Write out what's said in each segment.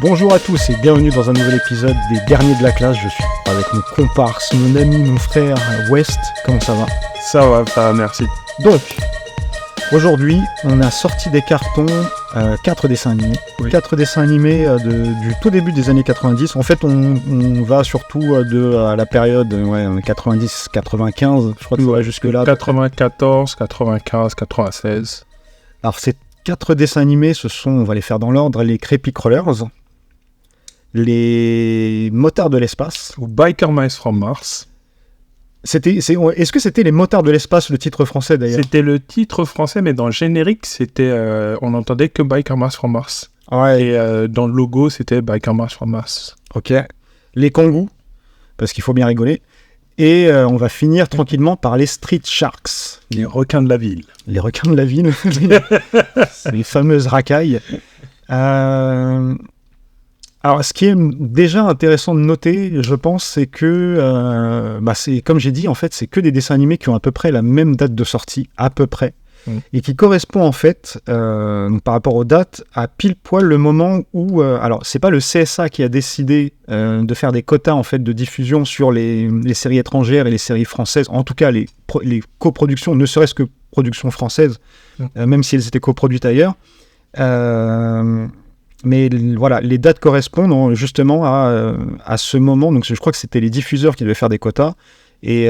Bonjour à tous et bienvenue dans un nouvel épisode des Derniers de la classe. Je suis avec mon comparse, mon ami, mon frère West. Comment ça va ? Ça va, merci. Donc, aujourd'hui, on a sorti des cartons 4 dessins animés. Oui. 4 dessins animés du tout début des années 90. En fait, on va surtout de la période 90-95, je crois que ça va jusque-là. 94, 95, 96. Alors, ces 4 dessins animés, on va les faire dans l'ordre, les Creepy Crawlers, les Motards de l'espace. Ou Biker Mice from Mars. Est-ce que c'était les Motards de l'espace, le titre français d'ailleurs ? C'était le titre français, mais dans le générique, on n'entendait que Biker Mice from Mars. Ouais. Et dans le logo, c'était Biker Mice from Mars. Ok. Les Kangous, parce qu'il faut bien rigoler. Et on va finir tranquillement par les Street Sharks. Les requins de la ville. Les requins de la ville. C'est les fameuses racailles. Alors, ce qui est déjà intéressant de noter, je pense, c'est que, c'est, comme j'ai dit, en fait, c'est que des dessins animés qui ont à peu près la même date de sortie, à peu près, et qui correspond, en fait, donc, par rapport aux dates, à pile poil le moment où... alors, c'est pas le CSA qui a décidé de faire des quotas, en fait, de diffusion sur les séries étrangères et les séries françaises, en tout cas, les coproductions, ne serait-ce que productions françaises, même si elles étaient coproduites ailleurs. Mais voilà, les dates correspondent justement à ce moment. Donc, je crois que c'était les diffuseurs qui devaient faire des quotas et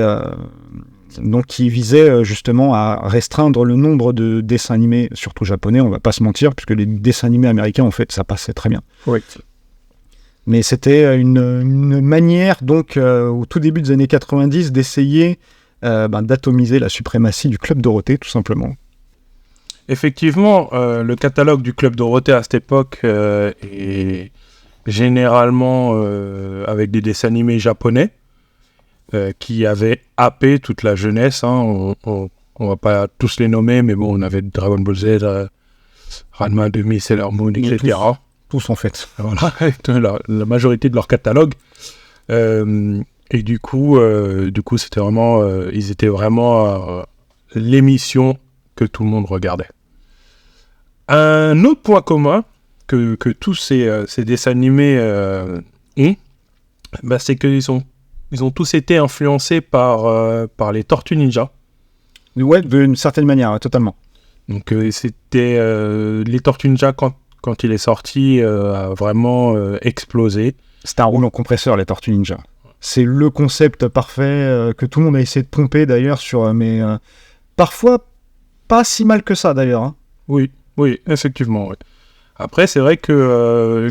donc qui visaient justement à restreindre le nombre de dessins animés, surtout japonais, on va pas se mentir, puisque les dessins animés américains, en fait, ça passait très bien. Oui. Mais c'était une manière, donc, au tout début des années 90, d'essayer d'atomiser la suprématie du Club Dorothée, tout simplement. Effectivement, le catalogue du Club Dorothée à cette époque est généralement avec des dessins animés japonais qui avaient happé toute la jeunesse. On va pas tous les nommer, mais bon, on avait Dragon Ball Z, Ranma 2000, Sailor Moon, etc. Tous en fait. Voilà, la majorité de leur catalogue. Et du coup, c'était vraiment, ils étaient vraiment l'émission que tout le monde regardait. Un autre point commun que tous ces dessins animés ont, c'est qu'ils ont tous été influencés par les Tortues Ninja. Ouais, d'une certaine manière, ouais, totalement. Donc c'était les Tortues Ninja quand il est sorti a vraiment explosé. C'était un rouleau compresseur, les Tortues Ninja. C'est le concept parfait que tout le monde a essayé de pomper d'ailleurs mais parfois pas si mal que ça d'ailleurs. Hein. Oui, effectivement. Oui. Après, c'est vrai que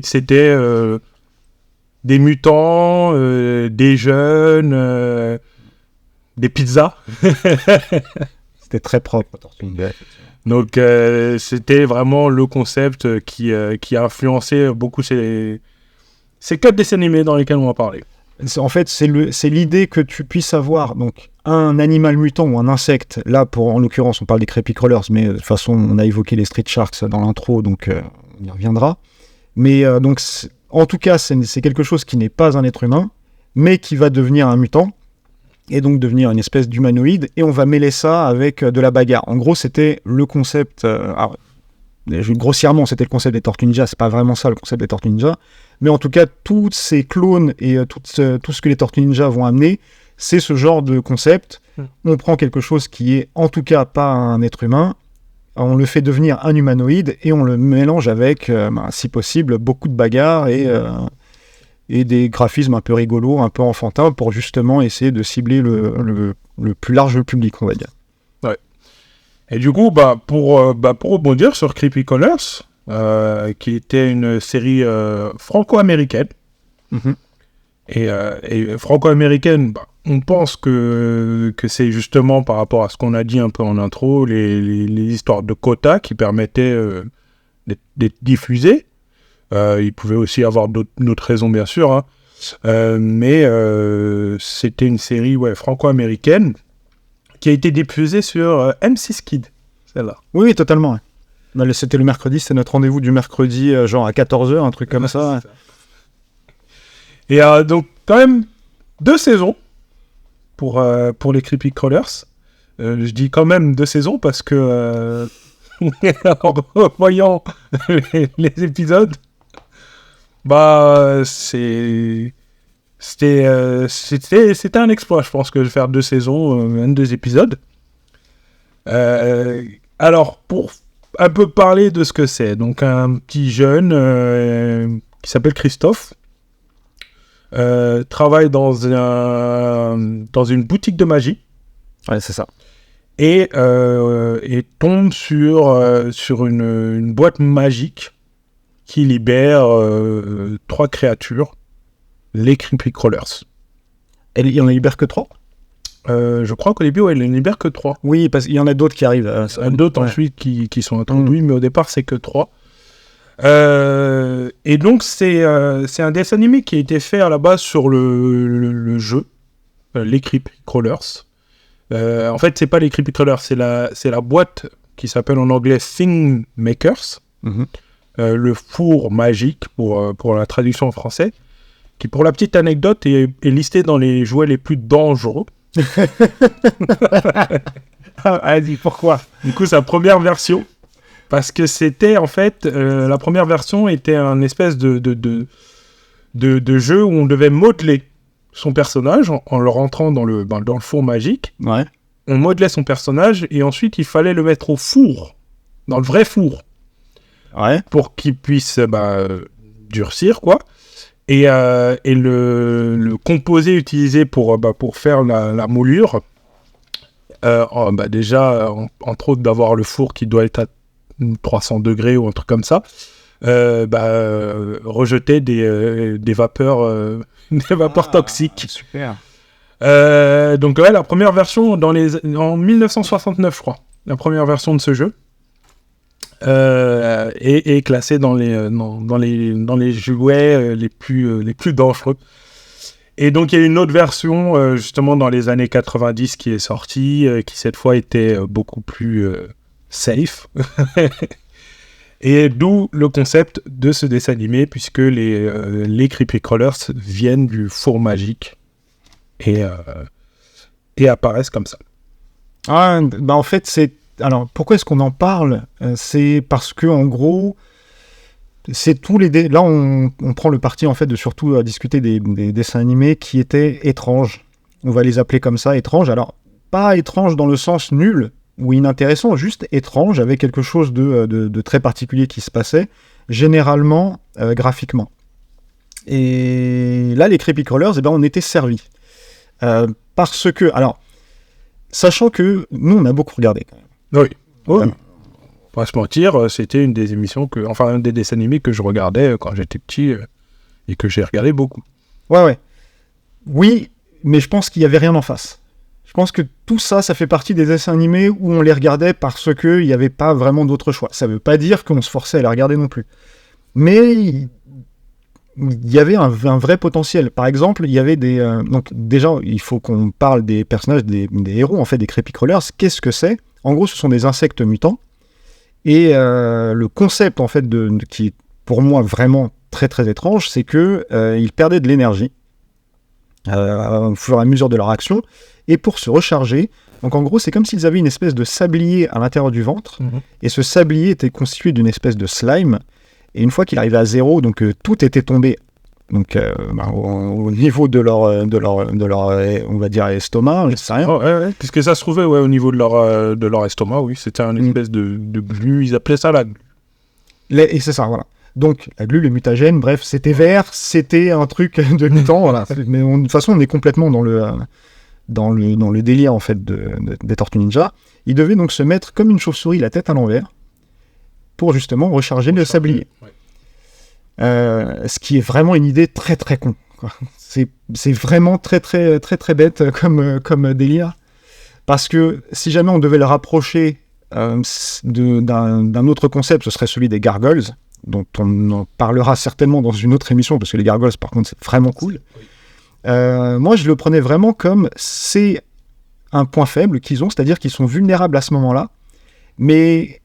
c'était des mutants, des jeunes, des pizzas. C'était très propre. Donc, c'était vraiment le concept qui a influencé beaucoup ces 4 dessins animés dans lesquels on va parler. En fait, c'est l'idée que tu puisses avoir donc, un animal mutant ou un insecte. Là, en l'occurrence, on parle des Creepy Crawlers, mais de toute façon, on a évoqué les Street Sharks dans l'intro, donc on y reviendra. Mais donc, en tout cas, c'est quelque chose qui n'est pas un être humain, mais qui va devenir un mutant, et donc devenir une espèce d'humanoïde, et on va mêler ça avec de la bagarre. En gros, c'était le concept... grossièrement, c'était le concept des Tortues Ninja, c'est pas vraiment ça le concept des Tortues Ninja, mais en tout cas, tous ces clones et tout ce que les Tortues Ninja vont amener, c'est ce genre de concept. On prend quelque chose qui est en tout cas pas un être humain, on le fait devenir un humanoïde et on le mélange avec, si possible, beaucoup de bagarres et des graphismes un peu rigolos, un peu enfantins, pour justement essayer de cibler le plus large public, on va dire. Et du coup, pour rebondir sur Creepy Crawlers, qui était une série franco-américaine, et franco-américaine, on pense que c'est justement par rapport à ce qu'on a dit un peu en intro, les histoires de quotas qui permettaient d'être diffusées. Il pouvait aussi y avoir d'autres raisons, bien sûr, hein. Mais c'était une série franco-américaine qui a été diffusée sur M6 Kids, celle-là. Oui, totalement. Ouais. C'était le mercredi, c'était notre rendez-vous du mercredi, genre à 14h, un truc comme ça. Et donc, quand même, 2 saisons pour les Creepy Crawlers. Je dis quand même 2 saisons parce que en voyant les épisodes, Bah, c'était un exploit, je pense, que de faire 2 saisons, 22 épisodes. Alors, pour un peu parler de ce que c'est, donc un petit jeune qui s'appelle Christophe travaille dans une boutique de magie. Ouais, c'est ça. Et tombe sur une boîte magique qui libère 3 créatures, les Creepy Crawlers. Il y en libère que 3 ? Je crois qu'au début, il ne libère que 3. Oui, parce qu'il y en a d'autres qui arrivent. D'autres ensuite qui sont introduits, mais au départ, c'est que 3. Et donc, c'est un dessin animé qui a été fait à la base sur le jeu, les Creepy Crawlers. En fait, c'est pas les Creepy Crawlers, c'est la boîte qui s'appelle en anglais Thing Makers, le four magique pour la traduction en français, qui, pour la petite anecdote, est listé dans les jouets les plus dangereux. Vas-y, pourquoi ? Du coup, sa première version, parce que c'était en fait la première version était un espèce de jeu où on devait modeler son personnage en le rentrant dans le four magique. Ouais. On modelait son personnage et ensuite il fallait le mettre au four, dans le vrai four, pour qu'il puisse durcir, quoi. Et le composé utilisé pour faire la moulure, déjà, entre autres, d'avoir le four qui doit être à 300 degrés ou un truc comme ça, rejeter des vapeurs, des vapeurs toxiques. Super. Donc ouais, la première version en 1969, je crois, la première version de ce jeu est classée dans les jouets les plus dangereux. Et donc il y a une autre version justement dans les années 90 qui est sortie, qui cette fois était beaucoup plus safe. Et d'où le concept de ce dessin animé, puisque les Creepy Crawlers viennent du four magique et apparaissent comme ça. En fait, alors, pourquoi est-ce qu'on en parle ? C'est parce que, en gros, c'est tous les... Là, on prend le parti, en fait, de surtout discuter des dessins animés qui étaient étranges. On va les appeler comme ça, étranges. Alors, pas étranges dans le sens nul ou inintéressant, juste étrange, avec quelque chose de très particulier qui se passait, généralement graphiquement. Et là, les Creepy Crawlers, on était servis. Parce que... Alors, sachant que nous, on a beaucoup regardé, quand même. Oui. Pour pas se mentir, c'était une des émissions un des dessins animés que je regardais quand j'étais petit et que j'ai regardé beaucoup. Ouais. Oui, mais je pense qu'il n'y avait rien en face. Je pense que tout ça, ça fait partie des dessins animés où on les regardait parce qu'il n'y avait pas vraiment d'autre choix. Ça ne veut pas dire qu'on se forçait à les regarder non plus. Mais il y avait un vrai potentiel. Par exemple, il y avait des... donc déjà, il faut qu'on parle des personnages, des héros, en fait, des Creepy Crawlers. Qu'est-ce que c'est ? En gros, ce sont des insectes mutants. Et le concept, en fait, qui est pour moi vraiment très très étrange, c'est qu'ils perdaient de l'énergie au fur et à mesure de leur action. Et pour se recharger, donc en gros, c'est comme s'ils avaient une espèce de sablier à l'intérieur du ventre. Et ce sablier était constitué d'une espèce de slime. Et une fois qu'il arrivait à zéro, donc tout était tombé. Donc au niveau de leur on va dire estomac, je sais rien. Oh, ouais, puisque ça se trouvait au niveau de leur estomac, oui, c'était une espèce de glu, ils appelaient ça la glu. Et c'est ça, voilà. Donc la glu, le mutagène, bref, c'était vert, c'était un truc de mutant, voilà. Mais de toute façon, on est complètement dans le délire en fait des Tortues Ninja. Ils devaient donc se mettre comme une chauve-souris, la tête à l'envers, pour justement recharger le sablier. Ouais. Ce qui est vraiment une idée très très con, quoi. C'est vraiment très très très très bête comme délire, parce que si jamais on devait le rapprocher d'un autre concept, ce serait celui des gargoyles, dont on en parlera certainement dans une autre émission, parce que les gargoyles par contre c'est vraiment cool. Moi je le prenais vraiment comme c'est un point faible qu'ils ont, c'est-à-dire qu'ils sont vulnérables à ce moment-là, mais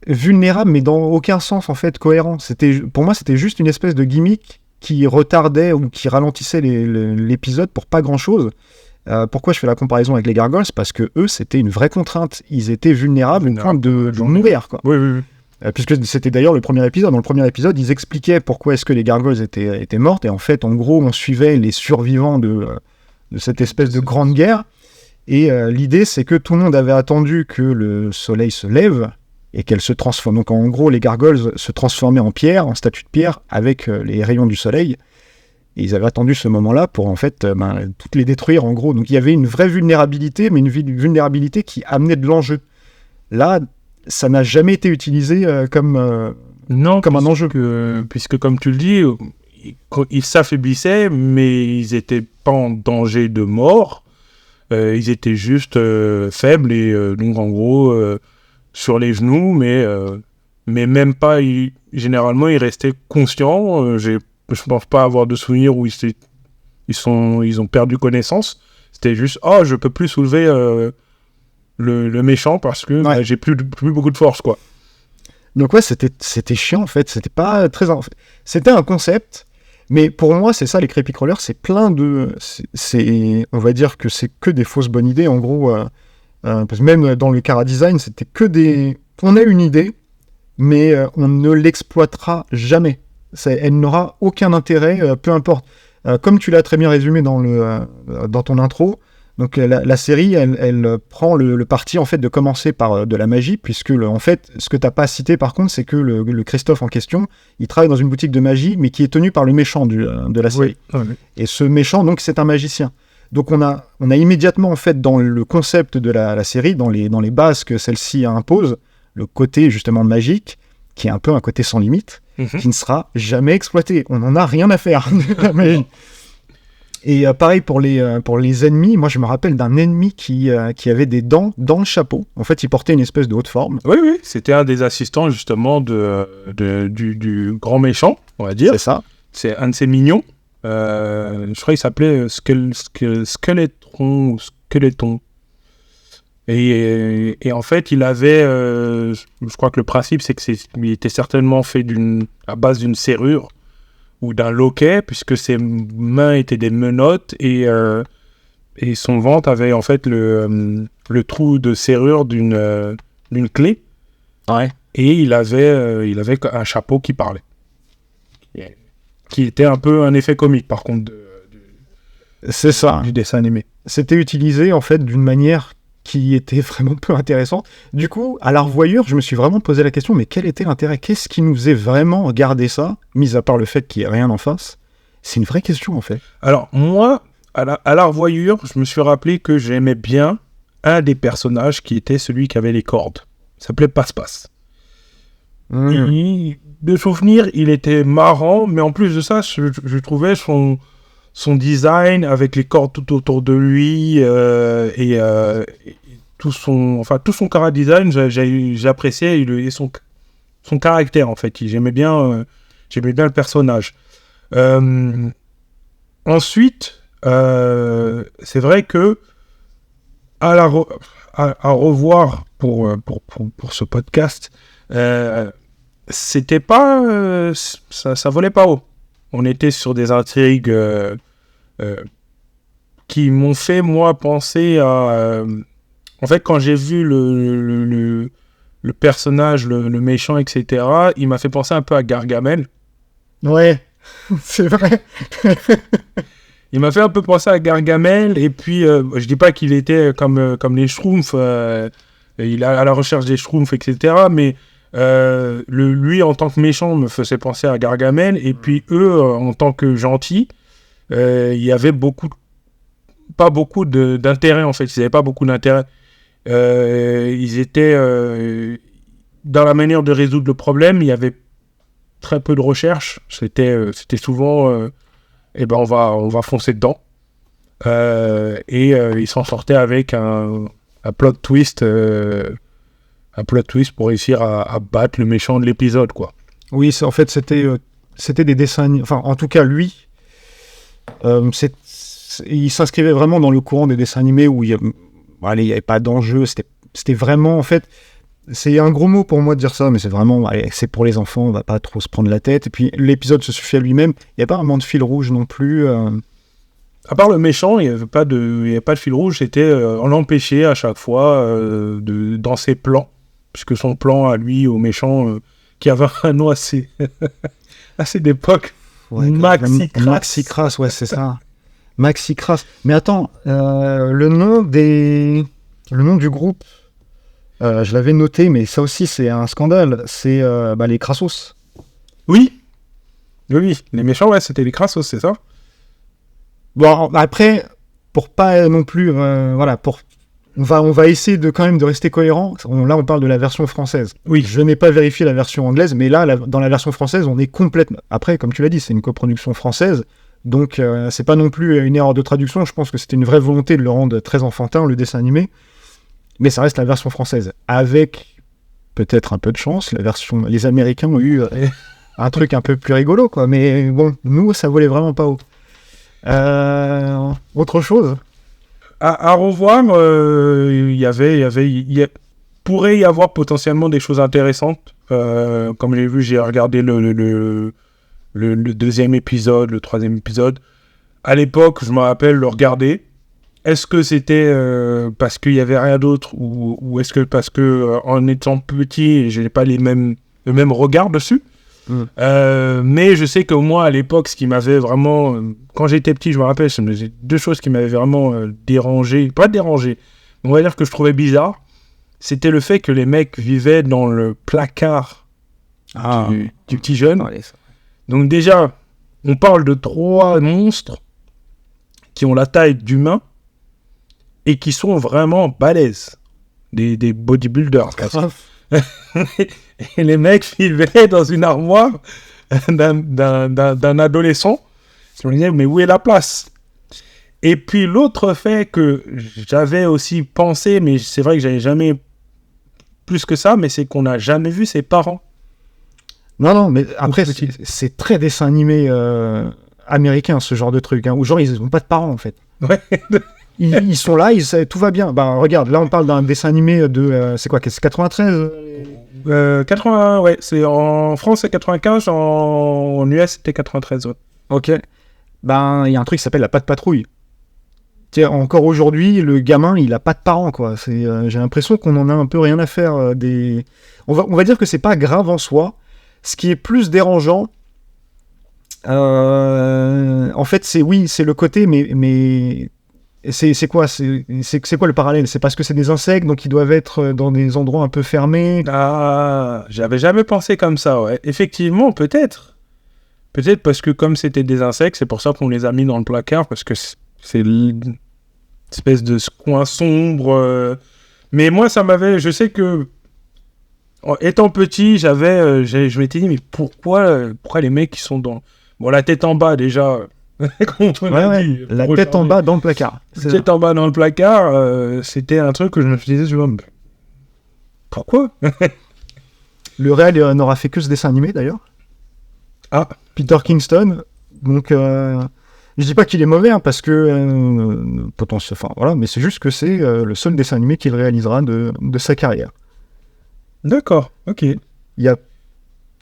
dans aucun sens en fait cohérent. Pour moi c'était juste une espèce de gimmick qui retardait ou qui ralentissait l'épisode pour pas grand chose. Pourquoi je fais la comparaison avec les gargoyles ? Parce que eux c'était une vraie contrainte, ils étaient vulnérables au point de mourir, quoi. Oui. puisque c'était d'ailleurs le premier épisode. Dans le premier épisode, ils expliquaient pourquoi est-ce que les gargoyles étaient mortes, et en fait, en gros, on suivait les survivants de cette espèce de grande guerre, et l'idée, c'est que tout le monde avait attendu que le soleil se lève, et qu'elle se transforme. Donc en gros, les gargoyles se transformaient en pierre, en statue de pierre, avec les rayons du soleil, et ils avaient attendu ce moment-là pour en fait toutes les détruire, en gros. Donc il y avait une vraie vulnérabilité, mais une vulnérabilité qui amenait de l'enjeu. Là, ça n'a jamais été utilisé comme un enjeu. Puisque, comme tu le dis, ils s'affaiblissaient, mais ils n'étaient pas en danger de mort. Ils étaient juste faibles et donc, en gros, sur les genoux, mais même pas. Généralement, ils restaient conscients. Je ne pense pas avoir de souvenirs où ils ont perdu connaissance. C'était juste, je peux plus soulever le méchant parce que j'ai plus beaucoup de force, quoi. Donc ouais, c'était chiant en fait, c'était pas très... C'était un concept, mais pour moi c'est ça, les creepy crawlers, c'est plein de... on va dire que c'est que des fausses bonnes idées, en gros, parce que même dans le chara design, c'était que des... On a une idée, mais on ne l'exploitera jamais. Elle n'aura aucun intérêt, peu importe. Comme tu l'as très bien résumé dans ton intro, donc la série, elle prend le parti en fait de commencer par de la magie, puisque en fait, ce que t'as pas cité par contre, c'est que le Christophe en question, il travaille dans une boutique de magie, mais qui est tenu par le méchant de la série. Oui. Et ce méchant, donc, c'est un magicien. Donc on a immédiatement en fait dans le concept de la série, dans les bases que celle-ci impose, le côté justement magique, qui est un peu un côté sans limite, qui ne sera jamais exploité. On n'en a rien à faire de la magie. Et pareil pour les ennemis, moi je me rappelle d'un ennemi qui avait des dents dans le chapeau. En fait, il portait une espèce de haute forme. Oui, c'était un des assistants justement du grand méchant, on va dire. C'est ça. C'est un de ses mignons. Je crois qu'il s'appelait Skeletron ou Skeleton. Et en fait, il avait... je crois que le principe, c'est qu'il était certainement fait à base d'une serrure ou d'un loquet, puisque ses mains étaient des menottes et son ventre avait en fait le trou de serrure d'une clé. Ouais. Et il avait un chapeau qui parlait. Qui était un peu un effet comique, par contre, c'est ça. Du dessin animé. C'était utilisé en fait d'une manière qui était vraiment peu intéressante. Du coup, à la revoyure, je me suis vraiment posé la question, mais quel était l'intérêt ? Qu'est-ce qui nous faisait vraiment garder ça, mis à part le fait qu'il n'y ait rien en face ? C'est une vraie question, en fait. Alors, moi, à la revoyure, je me suis rappelé que j'aimais bien un des personnages qui était celui qui avait les cordes. Il s'appelait Passe-Passe. De souvenir, il était marrant, mais en plus de ça, je trouvais son design avec les cordes tout autour de lui et tout son chara design, j'ai apprécié et son caractère en fait. J'aimais bien le personnage. Ensuite, c'est vrai que à revoir pour ce podcast, c'était pas ça volait pas haut. On était sur des intrigues qui m'ont fait, moi, penser à... en fait, quand j'ai vu le personnage, le méchant, etc., il m'a fait penser un peu à Gargamel. Ouais, c'est vrai. Il m'a fait un peu penser à Gargamel, et puis, je dis pas qu'il était comme les Schtroumpfs, il est à la recherche des Schtroumpfs, etc., mais... lui en tant que méchant me faisait penser à Gargamel, et puis eux en tant que gentils, il y avait pas beaucoup d'intérêt en fait. Ils n'avaient pas beaucoup d'intérêt. Ils étaient dans la manière de résoudre le problème. Il y avait très peu de recherche. C'était souvent on va foncer dedans, et ils s'en sortaient avec un plot twist. Un plot twist pour réussir à battre le méchant de l'épisode, quoi. Oui, en fait, c'était des dessins... Enfin, en tout cas, lui, il s'inscrivait vraiment dans le courant des dessins animés où il n'y avait pas d'enjeu. C'était vraiment, en fait... C'est un gros mot pour moi de dire ça, mais c'est vraiment... c'est pour les enfants, on va pas trop se prendre la tête. Et puis, l'épisode se suffit à lui-même. Il n'y a pas vraiment de fil rouge non plus. À part le méchant, il n'y avait pas de fil rouge. C'était on l'empêchait à chaque fois dans ses plans. puisque son plan à lui, au méchant, qui avait un nom assez, assez d'époque, Maxi Crass. Maxi Crass, ouais, c'est ça. Maxi Crass. Mais attends, le nom du groupe, je l'avais noté, mais ça aussi, c'est un scandale. C'est les Crassos. Oui, les méchants, ouais, c'était les Crassos, c'est ça. Bon, après, pour pas non plus, on va essayer de quand même de rester cohérent. Là, on parle de la version française. Oui. Je n'ai pas vérifié la version anglaise, mais là, dans la version française, on est complètement. Après, comme tu l'as dit, c'est une coproduction française, donc c'est pas non plus une erreur de traduction. Je pense que c'était une vraie volonté de le rendre très enfantin, le dessin animé, mais ça reste la version française. Avec peut-être un peu de chance, les Américains ont eu un truc un peu plus rigolo, quoi. Mais bon, nous, ça volait vraiment pas haut. Autre chose à revoir, pourrait y avoir potentiellement des choses intéressantes. Comme j'ai vu, j'ai regardé le deuxième épisode, le troisième épisode. À l'époque, je me rappelle le regarder. Est-ce que c'était parce qu'il y avait rien d'autre ou est-ce que parce que en étant petit, je n'ai pas le même regard dessus. Mais je sais qu'au moins à l'époque, ce qui m'avait vraiment, quand j'étais petit, je me rappelle, c'est deux choses qui m'avaient vraiment pas dérangé, mais on va dire que je trouvais bizarre. C'était le fait que les mecs vivaient dans le placard du petit jeune. Donc déjà, on parle de 3 monstres qui ont la taille d'humains et qui sont vraiment balèzes, des bodybuilders. Et les mecs vivaient dans une armoire d'un adolescent. Je me disais, mais où est la place? Et puis l'autre fait que j'avais aussi pensé, mais c'est vrai que j'avais jamais plus que ça, mais c'est qu'on n'a jamais vu ses parents. Non, mais après, c'est très dessin animé américain, ce genre de truc, hein, où genre, ils n'ont pas de parents, en fait. Ouais. Ils sont là, tout va bien. Bah, regarde, là, on parle d'un dessin animé de... c'est quoi, c'est 93 80, ouais. En France, c'est 95, en US, c'était 93, ouais. Ok. Ben, il y a un truc qui s'appelle la patte patrouille. Tiens, encore aujourd'hui, le gamin, il a pas de parents, quoi. J'ai l'impression qu'on en a un peu rien à faire On va dire que c'est pas grave en soi. Ce qui est plus dérangeant, en fait, c'est le côté, mais c'est quoi le parallèle? C'est parce que c'est des insectes, donc ils doivent être dans des endroits un peu fermés. Ah, j'avais jamais pensé comme ça, ouais. Effectivement, peut-être. Peut-être parce que comme c'était des insectes, c'est pour ça qu'on les a mis dans le placard, parce que c'est l'espèce de coin sombre. Mais moi, je sais que, étant petit, je m'étais dit, mais pourquoi les mecs qui sont dans... Bon, la tête en bas, déjà... la tête en bas dans le placard. La tête en bas dans le placard, c'était un truc que je me disais, pourquoi? Le réel n'aura fait que ce dessin animé, d'ailleurs. Ah. Peter Kingston. Donc, je dis pas qu'il est mauvais, hein, parce que mais c'est juste que c'est le seul dessin animé qu'il réalisera de sa carrière. D'accord, ok. Il y a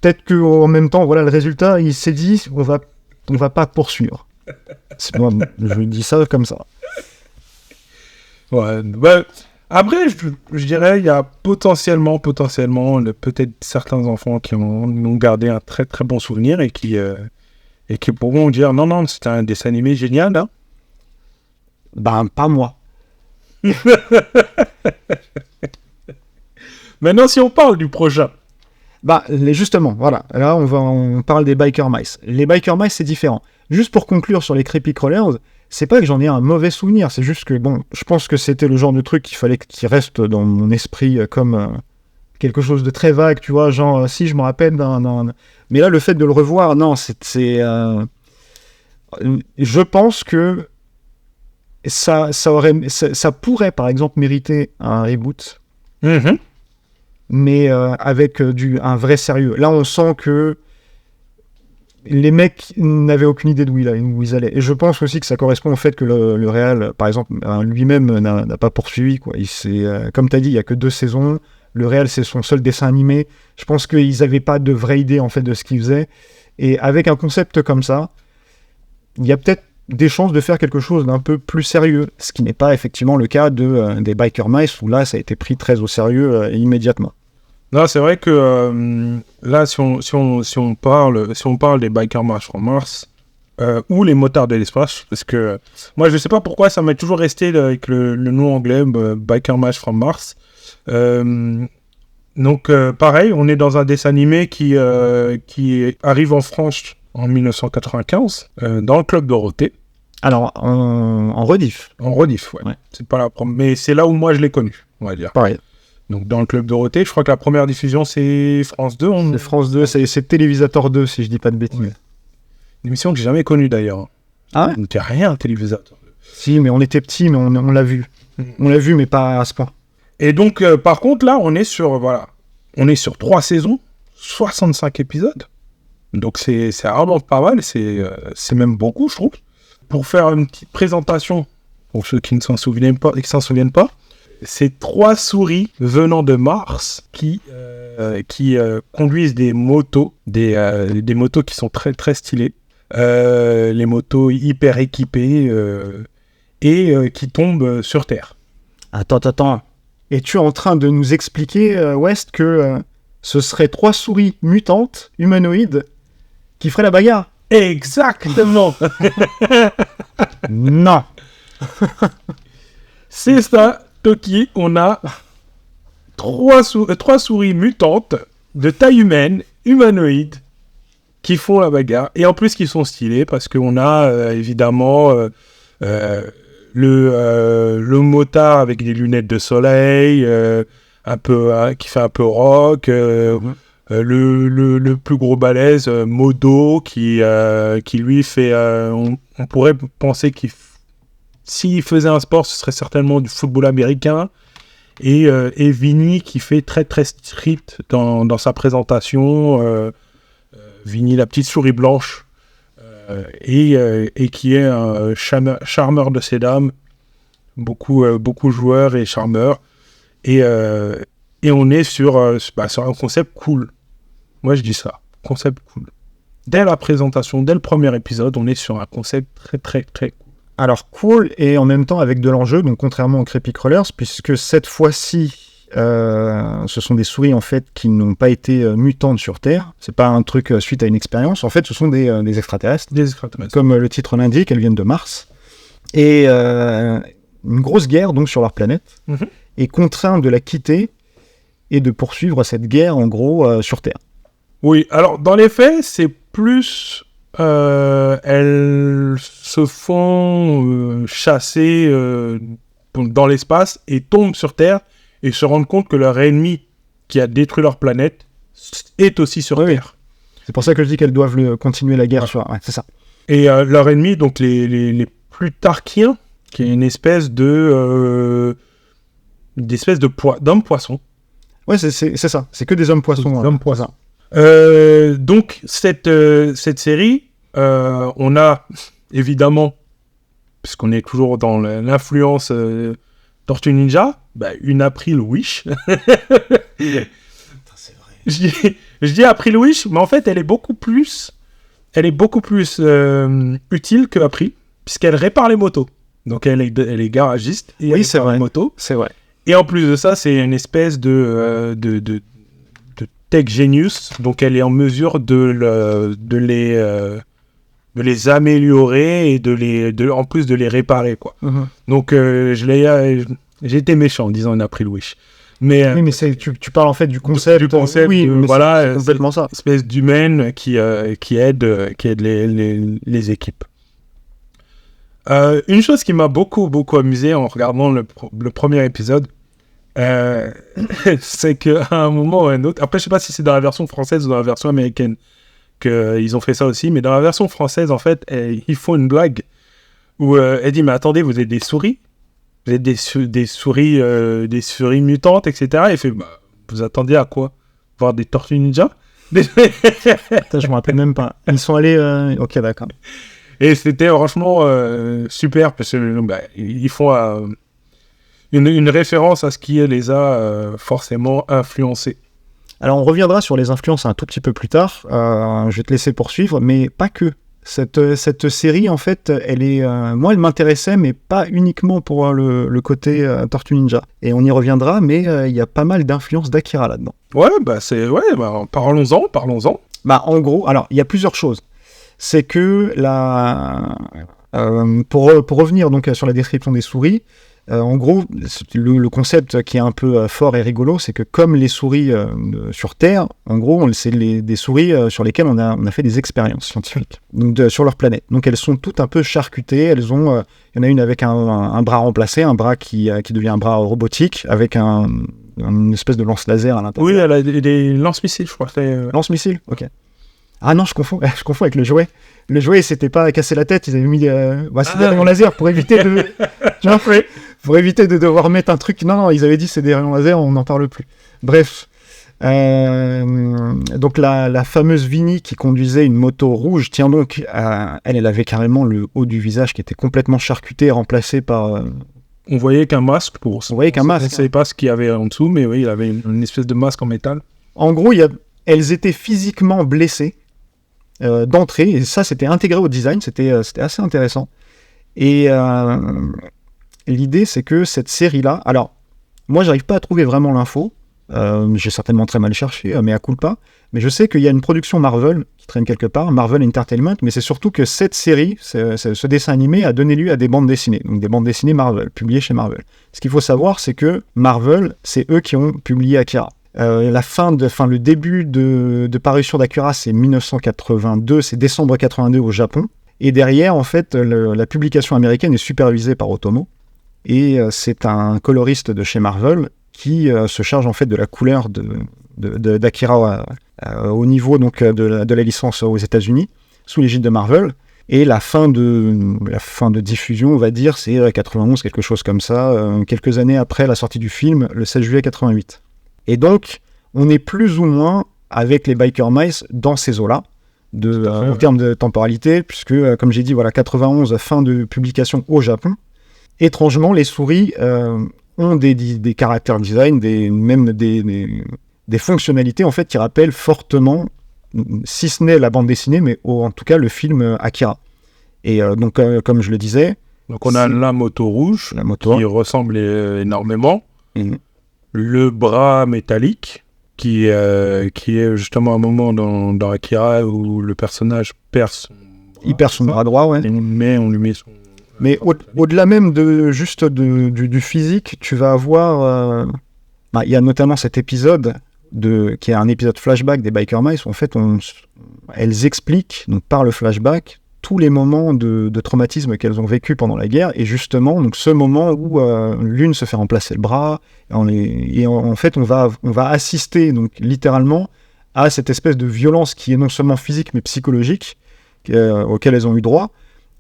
peut-être qu'en même temps, voilà, le résultat, il s'est dit, on va pas poursuivre. Moi, je dis ça comme ça. Ouais, bah, après, je dirais, il y a potentiellement, peut-être certains enfants qui ont gardé un très très bon souvenir et qui pourront dire non, c'était un dessin animé génial, hein. Ben, pas moi. Maintenant, si on parle du prochain. Bah, justement, voilà. Là, on parle des Biker Mice. Les Biker Mice, c'est différent. Juste pour conclure sur les Creepy Crawlers, c'est pas que j'en ai un mauvais souvenir, c'est juste que, bon, je pense que c'était le genre de truc qu'il fallait qu'il reste dans mon esprit comme quelque chose de très vague, tu vois, genre, si je me rappelle d'un... Mais là, le fait de le revoir, non, je pense que ça pourrait, par exemple, mériter un reboot. Mm-hmm. Mais avec un vrai sérieux. Là, on sent que les mecs n'avaient aucune idée d'où ils allaient. Et je pense aussi que ça correspond au fait que le réal, par exemple, lui-même n'a pas poursuivi, quoi. Comme tu as dit, il n'y a que 2 saisons. Le réal, c'est son seul dessin animé. Je pense qu'ils n'avaient pas de vraie idée, en fait, de ce qu'ils faisaient. Et avec un concept comme ça, il y a peut-être des chances de faire quelque chose d'un peu plus sérieux. Ce qui n'est pas effectivement le cas des Biker Mice, où là, ça a été pris très au sérieux immédiatement. Non, c'est vrai que là, si on parle des Biker Mice from Mars, ou les motards de l'espace, parce que moi, je sais pas pourquoi ça m'est toujours resté avec le nom anglais, Biker Mice from Mars. Donc, pareil, on est dans un dessin animé qui arrive en France en 1995, dans le Club Dorothée. Alors, en rediff. En rediff, ouais. C'est pas la première, mais c'est là où moi je l'ai connu, on va dire. Pareil. Donc, dans le Club Dorothée, je crois que la première diffusion, c'est France 2. C'est France 2, c'est Télévisateur 2, si je dis pas de bêtises. Ouais. Une émission que j'ai jamais connue, d'ailleurs. Ah ouais? On n'était rien, Télévisateur 2. Si, mais on était petits, mais on l'a vu. On l'a vu, mais pas à ce point. Et donc, par contre, là, on est sur 3 saisons, 65 épisodes. Donc, c'est vraiment pas mal. C'est même beaucoup, je trouve. Pour faire une petite présentation, pour ceux qui ne s'en souviennent pas, c'est 3 souris venant de Mars qui conduisent des motos, des motos qui sont très, très stylées. Les motos hyper équipées et qui tombent sur Terre. Attends. Es-tu en train de nous expliquer, West, que ce seraient 3 souris mutantes, humanoïdes, qui feraient la bagarre? Exactement. Non. C'est ça, Toki. On a 3 souris mutantes de taille humaine, humanoïdes, qui font la bagarre. Et en plus, qui sont stylées, parce qu'on a évidemment le motard avec des lunettes de soleil, qui fait un peu rock. Le plus gros balèze, Modo, qui lui fait... on pourrait penser s'il faisait un sport, ce serait certainement du football américain. Et Vinny, qui fait très très strict dans sa présentation. Vinny, la petite souris blanche. Et qui est un charmeur de ces dames. Beaucoup joueurs et charmeurs. Et on est sur un concept cool. Moi, je dis ça. Concept cool. Dès la présentation, dès le premier épisode, on est sur un concept très, très, très cool. Alors, cool et en même temps avec de l'enjeu, donc contrairement aux Creepy Crawlers, puisque cette fois-ci, ce sont des souris, en fait, qui n'ont pas été mutantes sur Terre. C'est pas un truc suite à une expérience. En fait, ce sont des extraterrestres. Des extraterrestres. Comme le titre l'indique, elles viennent de Mars. Et une grosse guerre, donc, sur leur planète. Mm-hmm. Est contraint de la quitter et de poursuivre cette guerre, en gros, sur Terre. Oui, alors dans les faits, c'est plus... elles se font chasser dans l'espace et tombent sur Terre et se rendent compte que leur ennemi qui a détruit leur planète est aussi sur Terre. C'est pour ça que je dis qu'elles doivent continuer la guerre sur... Ouais, c'est ça. Et leur ennemi, donc les Plutarchiens, qui est une espèce d'homme poisson. Ouais, c'est ça. C'est que des hommes poissons. Hommes poissons. Donc, cette série, on a, évidemment, puisqu'on est toujours dans l'influence Tortue Ninja, une April Wish. C'est vrai. Je dis April Wish, mais en fait, elle est beaucoup plus utile que April, puisqu'elle répare les motos. Donc, elle est garagiste et oui, c'est vrai. Les motos. C'est vrai. Et en plus de ça, c'est une espèce de tech genius, donc elle est en mesure de les améliorer et en plus de les réparer, quoi. Mm-hmm. Donc j'ai été méchant en disant une April Wish. Mais, oui, mais tu parles en fait du concept. Oui, mais voilà, c'est complètement ça. Espèce d'humaine qui aide les équipes. Une chose qui m'a beaucoup amusé en regardant le premier épisode, c'est qu'à un moment ou un autre, après je sais pas si c'est dans la version française ou dans la version américaine qu'ils ont fait ça aussi, mais dans la version française en fait ils font une blague où elle dit mais attendez, vous êtes des souris, vous êtes des souris mutantes, etc. Et il fait vous attendiez à quoi, voir des tortues ninja? Putain, je me rappelle même pas, ils sont allés ok, d'accord. Et c'était franchement super parce que ils font une référence à ce qui les a forcément influencés. Alors on reviendra sur les influences un tout petit peu plus tard, je vais te laisser poursuivre, mais pas que. Cette série, en fait, elle est, moi, elle m'intéressait, mais pas uniquement pour le côté Tortue Ninja. Et on y reviendra, mais il y a pas mal d'influences d'Akira là-dedans. Ouais, parlons-en. Bah, en gros, alors, il y a plusieurs choses. C'est que pour revenir donc sur la description des souris, en gros, le concept qui est un peu fort et rigolo, c'est que comme les souris sur Terre, en gros, c'est des souris sur lesquelles on a fait des expériences scientifiques donc sur leur planète. Donc elles sont toutes un peu charcutées. Elles ont, il y en a une avec un bras remplacé, un bras qui devient un bras robotique avec une espèce de lance laser à l'intérieur. Oui, elle a des lance-missiles, je crois. Lance-missiles, ok. Ah non, je confonds avec le jouet. Le jouet, c'était pas cassé la tête, ils avaient mis des rayons laser pour éviter de... pour éviter de devoir mettre un truc... Non, ils avaient dit c'est des rayons laser, on n'en parle plus. Bref. Donc la fameuse Vinnie qui conduisait une moto rouge, tiens donc, elle avait carrément le haut du visage qui était complètement charcuté et remplacé par... On voyait qu'un masque pour... On voyait qu'un masque. On ne savait pas ce qu'il y avait en dessous, mais oui, il avait une espèce de masque en métal. En gros, elles étaient physiquement blessées d'entrée, et ça c'était intégré au design, c'était assez intéressant. Et l'idée c'est que cette série-là, alors moi j'arrive pas à trouver vraiment l'info, j'ai certainement très mal cherché, mais à culpa, mais je sais qu'il y a une production Marvel qui traîne quelque part, Marvel Entertainment, mais c'est surtout que cette série, ce dessin animé a donné lieu à des bandes dessinées, donc des bandes dessinées Marvel, publiées chez Marvel. Ce qu'il faut savoir, c'est que Marvel, c'est eux qui ont publié Akira. Le début de parution d'Akira, c'est 1982, c'est décembre 82 au Japon. Et derrière, en fait, la publication américaine est supervisée par Otomo. Et c'est un coloriste de chez Marvel qui se charge en fait de la couleur d'Akira au niveau donc, de la licence aux États-Unis, sous l'égide de Marvel. Et la fin de diffusion, on va dire, c'est 91, quelque chose comme ça, quelques années après la sortie du film, le 16 juillet 88. Et donc, on est plus ou moins avec les Biker Mice dans ces eaux-là, en termes de temporalité, puisque, comme j'ai dit, 91, fin de publication au Japon. Étrangement, les souris ont des caractères design, même des fonctionnalités en fait, qui rappellent fortement, si ce n'est la bande dessinée, mais en tout cas le film Akira. Et donc, comme je le disais... Donc on a la moto rouge, qui ressemble énormément. Mmh. Le bras métallique, qui est justement un moment dans Akira où le personnage perd son bras. Il perd son bras droit, ouais. Mais on lui met son... Mais au-delà même du physique, tu vas avoir... il y a notamment cet épisode, qui est un épisode flashback des Biker Mice, où en fait, elles expliquent, donc, par le flashback, tous les moments de traumatisme qu'elles ont vécu pendant la guerre, et justement, donc, ce moment où l'une se fait remplacer le bras, et en fait, on va assister, donc, littéralement, à cette espèce de violence qui est non seulement physique, mais psychologique, auquel elles ont eu droit,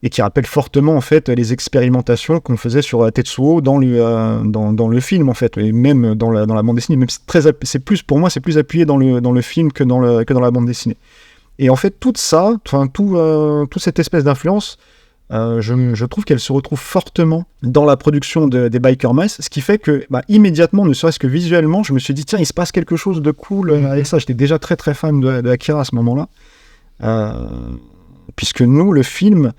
et qui rappelle fortement, en fait, les expérimentations qu'on faisait sur Tetsuo dans le film, en fait, et même dans la bande dessinée, même pour moi, c'est plus appuyé dans le film que dans la bande dessinée. Et en fait, toute cette espèce d'influence, je trouve qu'elle se retrouve fortement dans la production des Biker Mice, ce qui fait que, immédiatement, ne serait-ce que visuellement, je me suis dit, tiens, il se passe quelque chose de cool avec ça. J'étais déjà très très fan de Akira à ce moment-là. Puisque nous, le film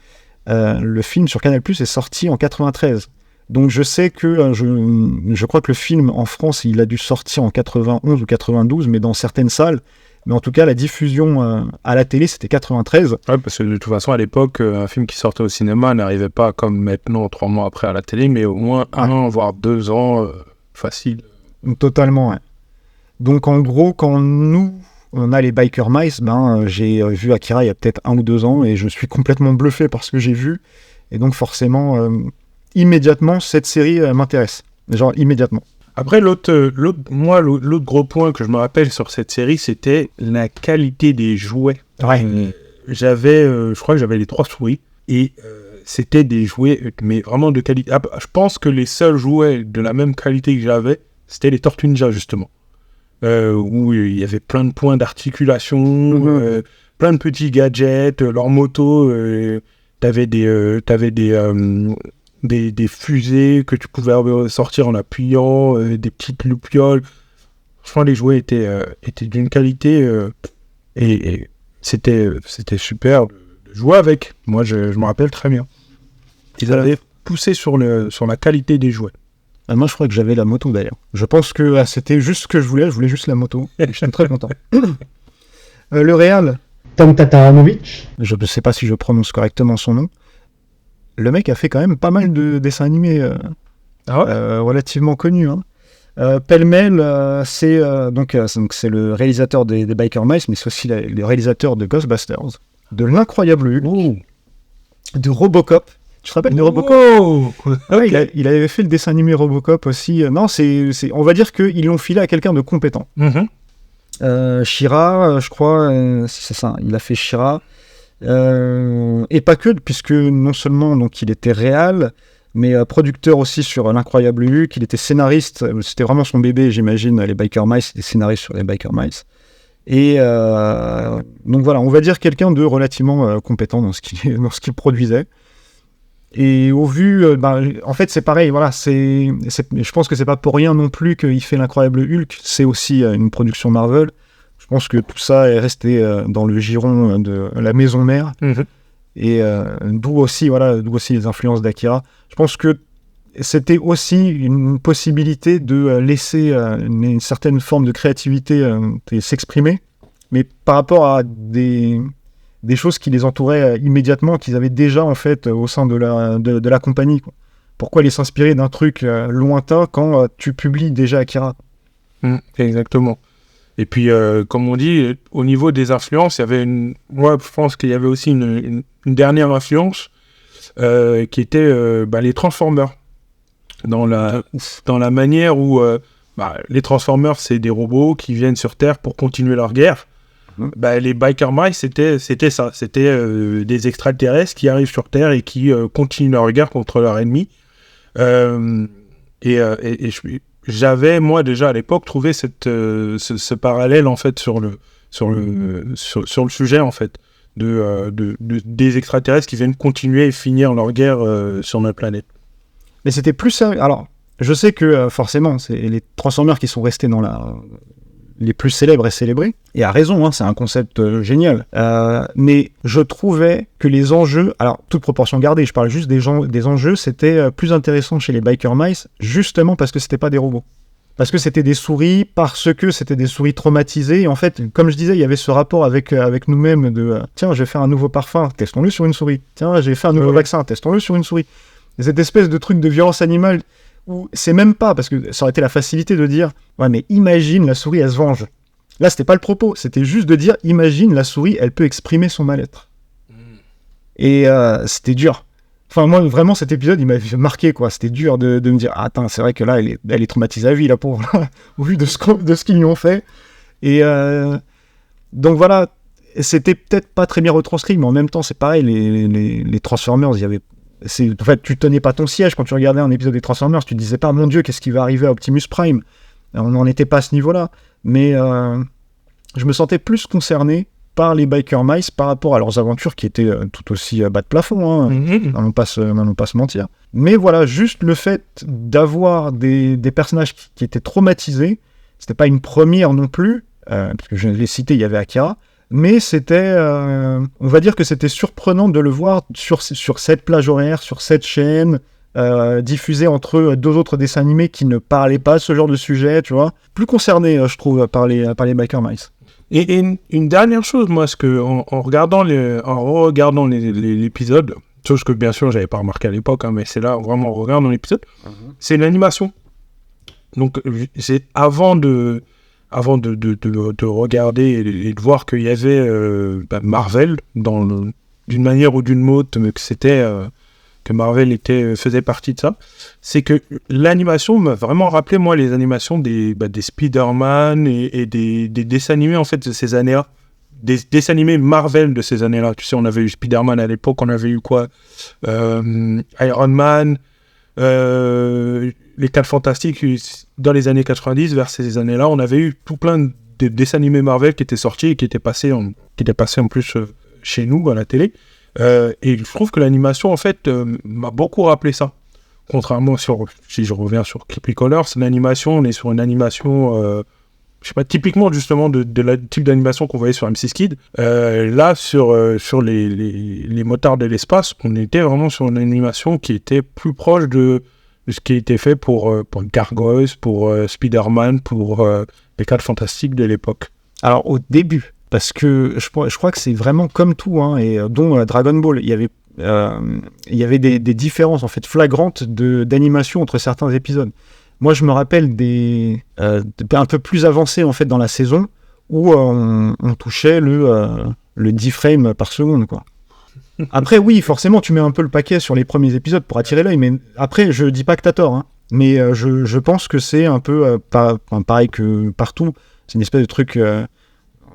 sur Canal+ est sorti en 93. Donc je sais que, je crois que le film en France, il a dû sortir en 91 ou 92, mais dans certaines salles. Mais en tout cas, la diffusion à la télé, c'était 93. Ouais, parce que de toute façon, à l'époque, un film qui sortait au cinéma n'arrivait pas comme maintenant, 3 mois après à la télé, mais au moins 1 an, voire 2 ans, facile. Totalement, ouais. Donc en gros, quand on a les Biker Mice, j'ai vu Akira il y a peut-être 1 ou 2 ans, et je suis complètement bluffé par ce que j'ai vu. Et donc forcément, immédiatement, cette série m'intéresse. Genre, immédiatement. Après, l'autre gros point que je me rappelle sur cette série, c'était la qualité des jouets. Ouais. Je crois que j'avais les 3 souris, et c'était des jouets, mais vraiment de qualité. Je pense que les seuls jouets de la même qualité que j'avais, c'était les Tortues Ninja, justement. Où il y avait plein de points d'articulation, plein de petits gadgets, leur moto, t'avais des fusées que tu pouvais sortir en appuyant, des petites loupioles. Franchement, les jouets étaient d'une qualité et c'était super de jouer avec. Moi, je me rappelle très bien. Ils avaient poussé sur la qualité des jouets. Moi, je crois que j'avais la moto d'ailleurs. Je pense que c'était juste ce que je voulais juste la moto. J'étais très content. Le Real. Tom Tataramovic. Je ne sais pas si je prononce correctement son nom. Le mec a fait quand même pas mal de dessins animés relativement connus. Hein. Pêle-mêle, c'est le réalisateur des Biker Mice, mais c'est aussi le réalisateur de Ghostbusters, de l'Incroyable Hulk, de Robocop. Tu te rappelles de Robocop? Okay. Il avait fait le dessin animé Robocop aussi. Non, on va dire qu'ils l'ont filé à quelqu'un de compétent. She-Ra, je crois, c'est ça, il a fait She-Ra. Et pas que, puisque non seulement donc, il était réal, mais producteur aussi sur l'Incroyable Hulk, il était scénariste, c'était vraiment son bébé, j'imagine, les Biker Mice, il était scénariste sur les Biker Mice. Et donc voilà, on va dire quelqu'un de relativement compétent dans ce qu'il produisait. Et au vu, en fait c'est pareil, voilà, je pense que c'est pas pour rien non plus qu'il fait l'Incroyable Hulk, c'est aussi une production Marvel. Je pense que tout ça est resté dans le giron de la maison mère. Et d'où aussi les influences d'Akira. Je pense que c'était aussi une possibilité de laisser une certaine forme de créativité s'exprimer, mais par rapport à des choses qui les entouraient immédiatement, qu'ils avaient déjà en fait au sein de la compagnie. Quoi. Pourquoi aller s'inspirer d'un truc lointain quand tu publies déjà Akira? Exactement. Et puis, comme on dit, au niveau des influences, il y avait moi, je pense qu'il y avait aussi une dernière influence qui était les Transformers. Dans la manière où les Transformers, c'est des robots qui viennent sur Terre pour continuer leur guerre. Les Biker Mice, c'était ça. C'était des extraterrestres qui arrivent sur Terre et qui continuent leur guerre contre leur ennemi. J'avais, moi, déjà à l'époque, trouvé ce parallèle, en fait, sur le sujet, en fait, des extraterrestres qui viennent continuer et finir leur guerre sur notre planète. Mais c'était plus sérieux. Alors, je sais que, forcément, c'est les Transformers qui sont restés les plus célèbres et célébrés, et à raison, hein, c'est un concept génial. Mais je trouvais que les enjeux, alors toute proportion gardée, je parle juste des enjeux, c'était plus intéressant chez les Biker Mice, justement parce que c'était pas des robots. Parce que c'était des souris, parce que c'était des souris traumatisées, et en fait, comme je disais, il y avait ce rapport avec nous-mêmes de tiens, je vais faire un nouveau parfum, testons-le sur une souris. Tiens, j'ai fait un nouveau vaccin, testons-le sur une souris. Et cette espèce de truc de violence animale où c'est même pas, parce que ça aurait été la facilité de dire ouais mais imagine la souris elle se venge. Là c'était pas le propos, c'était juste de dire imagine la souris elle peut exprimer son mal-être. Et c'était dur. Enfin moi vraiment cet épisode il m'avait marqué quoi, c'était dur de me dire ah, attends c'est vrai que là elle est traumatisée à vie là pauvre au vu de ce qu'ils lui ont fait. Et donc voilà, c'était peut-être pas très bien retranscrit mais en même temps c'est pareil, les Transformers il y avait en fait, tu tenais pas ton siège quand tu regardais un épisode des Transformers, tu te disais pas, mon Dieu, qu'est-ce qui va arriver à Optimus Prime? On n'en était pas à ce niveau-là, mais je me sentais plus concerné par les Biker Mice par rapport à leurs aventures qui étaient tout aussi bas de plafond, hein. N'allons pas se mentir. Mais voilà, juste le fait d'avoir des personnages qui étaient traumatisés, c'était pas une première non plus, parce que je l'ai cité, il y avait Akira, mais c'était, on va dire que c'était surprenant de le voir sur cette plage horaire, sur cette chaîne, diffusé entre deux autres dessins animés qui ne parlaient pas de ce genre de sujet, tu vois. Plus concerné, je trouve, par les Biker Mice. Et une dernière chose, moi, c'est que en regardant l'épisode, chose que bien sûr j'avais pas remarqué à l'époque, hein, mais c'est là vraiment en regardant l'épisode, c'est l'animation. Donc c'est avant de regarder et de voir qu'il y avait Marvel d'une manière ou d'une autre, mais que Marvel faisait partie de ça, c'est que l'animation m'a vraiment rappelé moi les animations des Spider-Man et des dessins animés en fait de ces années-là, des dessins animés Marvel de ces années-là. Tu sais, on avait eu Spider-Man à l'époque, on avait eu quoi, Iron Man, les 4 Fantastiques dans les années 90, vers ces années-là, on avait eu tout plein de dessins animés Marvel qui étaient sortis et qui étaient passés en plus chez nous à la télé. Et je trouve que l'animation en fait m'a beaucoup rappelé ça. Contrairement si je reviens sur Creepy Colors, l'animation, on est sur une animation je sais pas, typiquement justement de la type d'animation qu'on voyait sur M6 Kid. Là, sur les motards de l'espace, on était vraiment sur une animation qui était plus proche de ce qui a été fait pour Gargoyles, pour Spider-Man, pour les 4 Fantastiques de l'époque. Alors, au début, parce que je crois que c'est vraiment comme tout, hein, et dont Dragon Ball, il y avait des différences en fait flagrantes d'animation entre certains épisodes. Moi, je me rappelle un peu plus avancés en fait dans la saison où on touchait le 10 frames par seconde, quoi. Après, oui, forcément, tu mets un peu le paquet sur les premiers épisodes pour attirer l'œil, mais après, je dis pas que t'as tort, hein, mais je pense que c'est un peu pareil que partout. C'est une espèce de truc,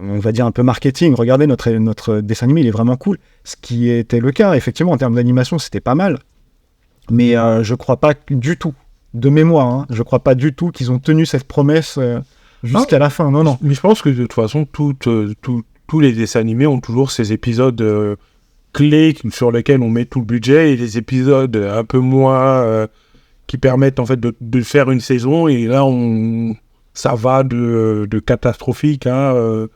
on va dire un peu marketing. Regardez, notre dessin animé, il est vraiment cool. Ce qui était le cas, effectivement, en termes d'animation, c'était pas mal. Mais je crois pas du tout, de mémoire, hein, je crois pas du tout qu'ils ont tenu cette promesse jusqu'à la fin. Non. Mais je pense que de toute façon, tous les dessins animés ont toujours ces épisodes clés sur lesquels on met tout le budget et des épisodes un peu moins qui permettent en fait de faire une saison. Et là, ça va de catastrophique, hein,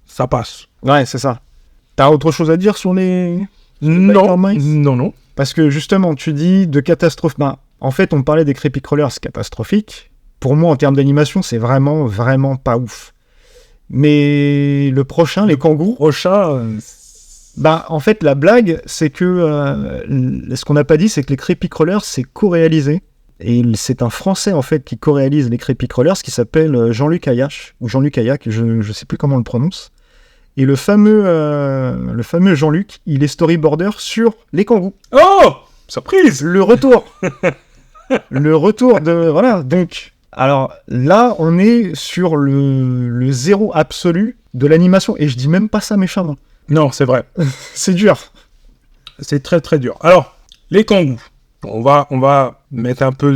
ça passe. Ouais, c'est ça. T'as autre chose à dire sur les... Non. Parce que justement, tu dis de catastrophe. Ben, en fait, on parlait des Creepy Crawlers catastrophiques. Pour moi, en termes d'animation, c'est vraiment, vraiment pas ouf. Mais le prochain, les kangourous... Bah, en fait, la blague, c'est que ce qu'on n'a pas dit, c'est que les Creepy Crawlers, c'est co-réalisé. Et c'est un Français, en fait, qui co-réalise les Creepy Crawlers, qui s'appelle Jean-Luc Ayache, ou Jean-Luc Ayac, je ne sais plus comment on le prononce. Et le fameux Jean-Luc, il est storyboarder sur les kangourous. Oh, surprise. Le retour Le retour de... Voilà, donc... Alors là, on est sur le zéro absolu de l'animation. Et je dis même pas ça méchamment. Non, c'est vrai. C'est dur. C'est très très dur. Alors, les kangourous. On va mettre un peu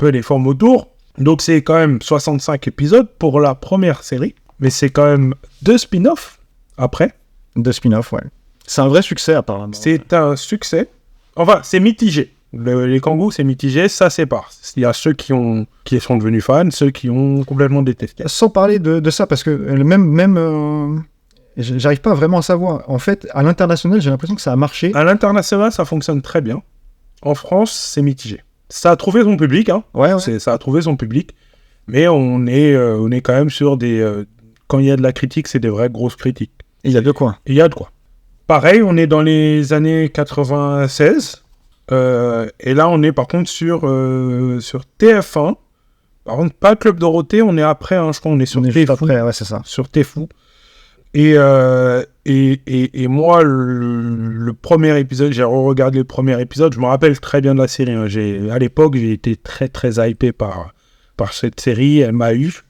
les formes autour. Donc c'est quand même 65 épisodes pour la première série. Mais c'est quand même 2 spin-offs après. 2 spin-offs, ouais. C'est un vrai succès apparemment. C'est un succès. Enfin, c'est mitigé. Les kangourous, c'est mitigé, ça sépare. Il y a ceux qui sont devenus fans, ceux qui ont complètement détesté. Sans parler de ça, parce que même j'arrive pas vraiment à savoir. En fait, à l'international, j'ai l'impression que ça a marché. À l'international, ça fonctionne très bien. En France, c'est mitigé. Ça a trouvé son public, hein. Ouais. Ça a trouvé son public. Mais on est quand même sur des... quand il y a de la critique, c'est des vraies grosses critiques. Il y a de quoi. Il y a de quoi. Pareil, on est dans les années 96. Et là, on est par contre sur TF1. Par contre, pas Club Dorothée, on est après, hein, je crois, on est sur TFou. Après, ouais, c'est ça. Sur TFou. Et moi, le premier épisode, j'ai re-regardé le premier épisode, je me rappelle très bien de la série. Hein. À l'époque, j'ai été très très hypé par cette série, elle m'a eu.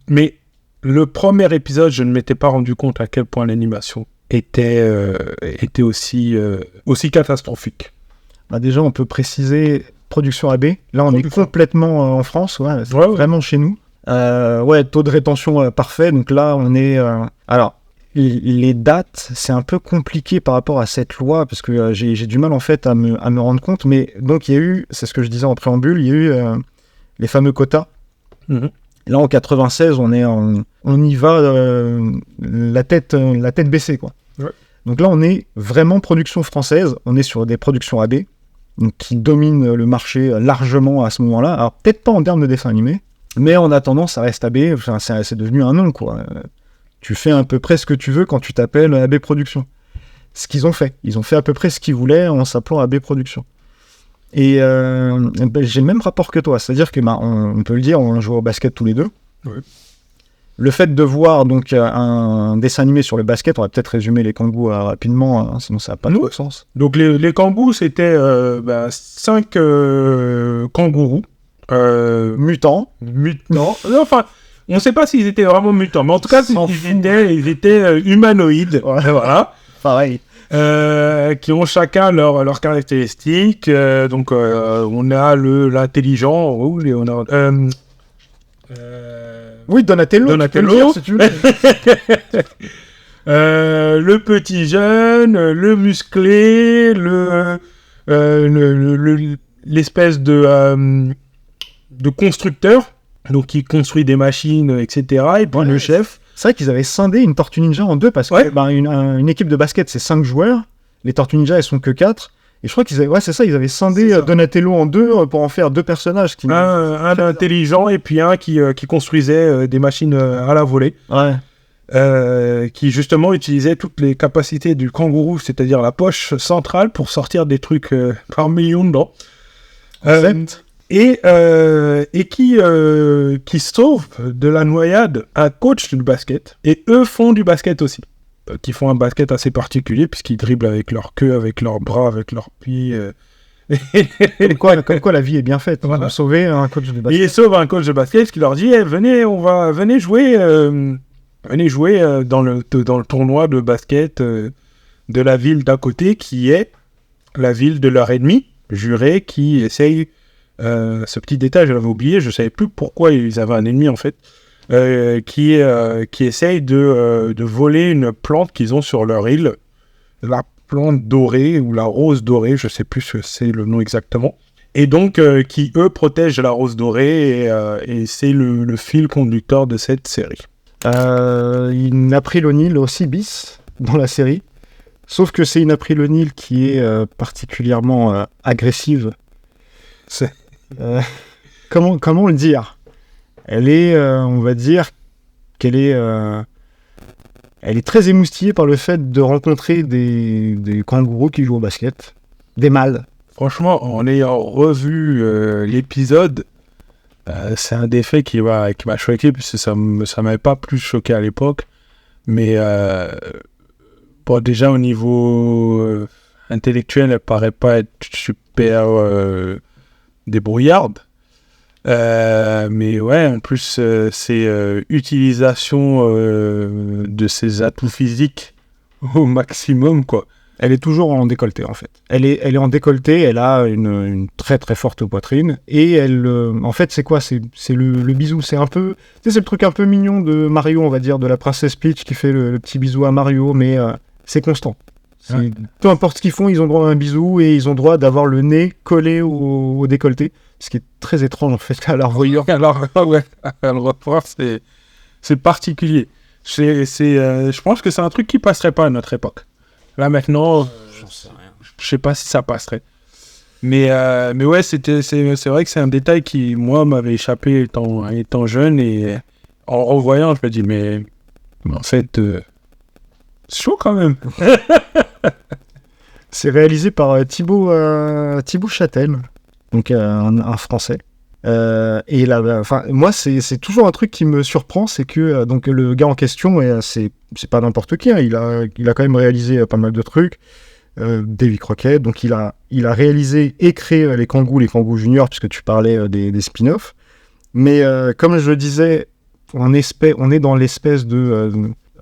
Mais le premier épisode, je ne m'étais pas rendu compte à quel point l'animation était aussi catastrophique. Bah déjà, on peut préciser production AB. Là, on est complètement en France, ouais, vraiment chez nous. Taux de rétention parfait. Donc là, on est... Alors, les dates, c'est un peu compliqué par rapport à cette loi, parce que j'ai du mal, en fait, à me rendre compte. Mais donc, il y a eu, c'est ce que je disais en préambule, il y a eu les fameux quotas. Mm-hmm. Là, en 96, on y va la tête baissée, quoi. Ouais. Donc là, on est vraiment production française. On est sur des productions AB, donc, qui dominent le marché largement à ce moment-là. Alors, peut-être pas en termes de dessin animé, mais en attendant, ça reste AB. Enfin, c'est devenu un nom, quoi. Tu fais à peu près ce que tu veux quand tu t'appelles AB Productions. Ce qu'ils ont fait. Ils ont fait à peu près ce qu'ils voulaient en s'appelant AB Productions. Et j'ai le même rapport que toi. C'est-à-dire que, on peut le dire, on joue au basket tous les deux. Oui. Le fait de voir donc un dessin animé sur le basket, on va peut-être résumer les kangourous rapidement, hein, sinon ça n'a pas de sens. Donc les kangourous, c'était 5 kangourous. Mutants. Enfin, on ne sait pas s'ils étaient vraiment mutants, mais en tout cas, ils étaient humanoïdes. Ouais. Voilà. Pareil. Qui ont chacun leurs caractéristiques. Donc, on a l'intelligent. Oui, Donatello, dire, si tu veux. Le petit jeune, le musclé, l'espèce de constructeur. donc qui construit des machines, etc. Et puis le chef. C'est vrai qu'ils avaient scindé une Tortue Ninja en deux parce que une équipe de basket, c'est 5 joueurs. Les Tortues Ninja, elles sont que 4. Et je crois qu'ils avaient scindé Donatello en deux pour en faire 2 personnages. Un intelligent et puis un qui construisait des machines à la volée. Ouais. Qui justement utilisait toutes les capacités du kangourou, c'est-à-dire la poche centrale, pour sortir des trucs par millions dedans. Et qui sauve de la noyade un coach de basket. Et eux font du basket aussi. Qui font un basket assez particulier, puisqu'ils dribblent avec leur queue, avec leurs bras, avec leurs pieds. Comme quoi la vie est bien faite. Voilà. Ils ont sauvé un coach de basket. Et ils sauvent un coach de basket qui leur dit venez jouer dans le tournoi de basket de la ville d'à côté, qui est la ville de leur ennemi juré, qui essaye. Ce petit détail, je l'avais oublié, je savais plus pourquoi ils avaient un ennemi en fait, qui essaye de voler une plante qu'ils ont sur leur île, la plante dorée ou la rose dorée, je sais plus ce que c'est le nom exactement, et donc qui eux protègent la rose dorée, et c'est le fil conducteur de cette série. Une April O'Neil aussi bis dans la série, sauf que c'est une April O'Neil qui est particulièrement agressive. Comment le dire ? Elle est, on va dire, qu'elle est, elle est très émoustillée par le fait de rencontrer des kangourous qui jouent au basket, des mâles. Franchement, en ayant revu l'épisode, c'est un des faits qui m'a choqué, puisque ça m'avait pas plus choqué à l'époque. Mais bon, déjà au niveau intellectuel, elle paraît pas être super débrouillarde. Mais ouais, en plus, c'est utilisation de ses atouts physiques au maximum, quoi. Elle est toujours en décolleté, en fait. Elle est en décolleté, elle a une très très forte poitrine, et elle... en fait, c'est quoi ? C'est le bisou, c'est un peu... Tu sais, c'est le truc un peu mignon de Mario, on va dire, de la princesse Peach qui fait le petit bisou à Mario, mais c'est constant. Ouais. Peu importe ce qu'ils font, ils ont droit à un bisou, et ils ont droit d'avoir le nez collé au décolleté, ce qui est très étrange, en fait, à la revoir. Alors, ouais, à le revoir, c'est particulier. Je pense que c'est un truc qui passerait pas à notre époque. Là maintenant, je sais pas si ça passerait. Mais ouais, c'est vrai que c'est un détail qui, moi, m'avait échappé étant jeune, et en revoyant, je me dis, mais en fait, c'est chaud quand même. C'est réalisé par Thibaut Châtel, donc un Français. Et là, moi, c'est toujours un truc qui me surprend, c'est que donc le gars en question, c'est pas n'importe qui, hein, il a quand même réalisé pas mal de trucs, Davy Crockett, donc il a réalisé et créé les Kangoo Juniors, puisque tu parlais des spin-offs, mais comme je le disais, on est dans l'espèce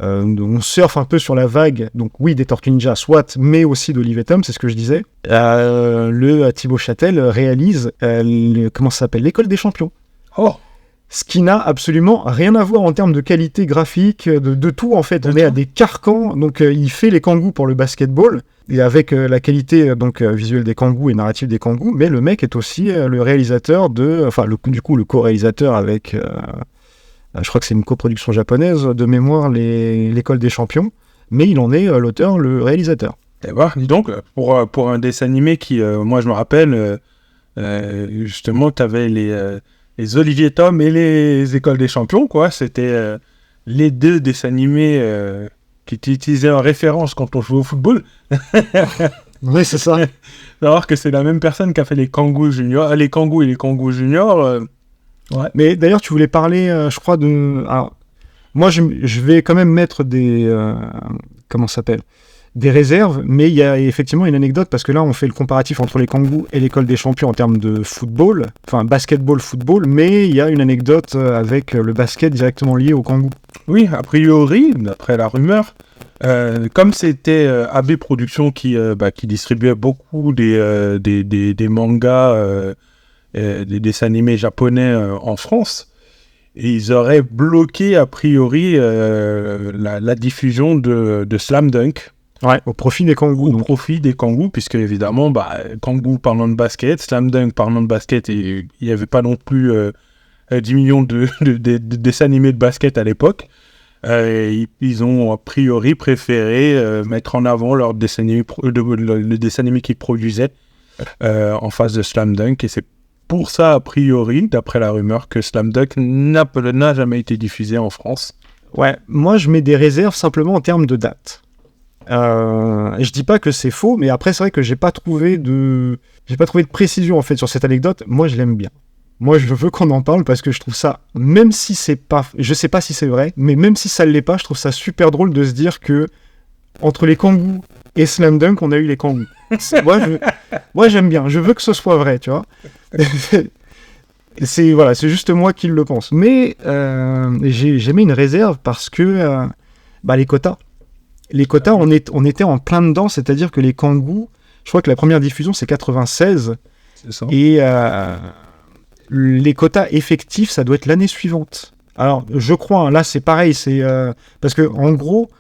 on surfe un peu sur la vague, donc oui, des Tortues Ninja, soit, mais aussi d'Olive et Tom, c'est ce que je disais. Le Thibaut Châtel réalise, comment ça s'appelle, l'École des Champions. Oh. Ce qui n'a absolument rien à voir en termes de qualité graphique, de tout en fait. On est à des carcans, donc il fait les Kangoo pour le basketball, et avec la qualité visuelle des Kangoo et narrative des Kangoo, mais le mec est aussi le réalisateur le co-réalisateur avec... je crois que c'est une coproduction japonaise, de mémoire, l'École des Champions, mais il en est l'auteur, le réalisateur. Et bah, dis donc, pour un dessin animé qui, moi je me rappelle, justement, tu avais les Olivier Tom et les Écoles des Champions, quoi. C'était les deux dessins animés qui étaient utilisés en référence quand on jouait au football. Oui, c'est ça. Savoir que c'est la même personne qui a fait les Kangoo Juniors, les Kangoo et les Kangoo Juniors. Ouais. Mais d'ailleurs, tu voulais parler, je crois, de... Alors, moi, je vais quand même mettre comment ça s'appelle ? Des réserves, mais il y a effectivement une anecdote, parce que là, on fait le comparatif entre les Kangoo et l'École des Champions en termes de football, enfin, basketball, mais il y a une anecdote avec le basket directement lié aux Kangoo. Oui, a priori, d'après la rumeur, comme c'était AB Productions qui distribuait beaucoup des mangas... des dessins animés japonais en France, et ils auraient bloqué a priori la diffusion de Slam Dunk. Ouais, au profit des Kangoo. Au profit des Kangoo, puisque évidemment, Kangoo parlant de basket, Slam Dunk parlant de basket, et il n'y avait pas non plus 10 millions de dessins animés de basket à l'époque. Ils ont a priori préféré mettre en avant leur dessin animé le dessin animé qu'ils produisaient en face de Slam Dunk, et c'est pour ça, a priori, d'après la rumeur, que Slam Dunk n'a jamais été diffusé en France. Ouais, moi je mets des réserves simplement en termes de date. Je dis pas que c'est faux, mais après c'est vrai que j'ai pas trouvé de précision en fait sur cette anecdote. Moi je l'aime bien. Moi je veux qu'on en parle parce que je trouve ça, même si c'est pas, je sais pas si c'est vrai, mais même si ça l'est pas, je trouve ça super drôle de se dire que entre les Kangoo et Slam Dunk, on a eu les Kangoo. Moi j'aime bien, je veux que ce soit vrai, tu vois. C'est juste moi qui le pense. Mais j'ai mis une réserve parce que les quotas. Les quotas, on était en plein dedans, c'est-à-dire que les Kangoo, je crois que la première diffusion c'est 96. C'est ça. Et les quotas effectifs, ça doit être l'année suivante. Alors, je crois, là c'est pareil, c'est parce que en gros,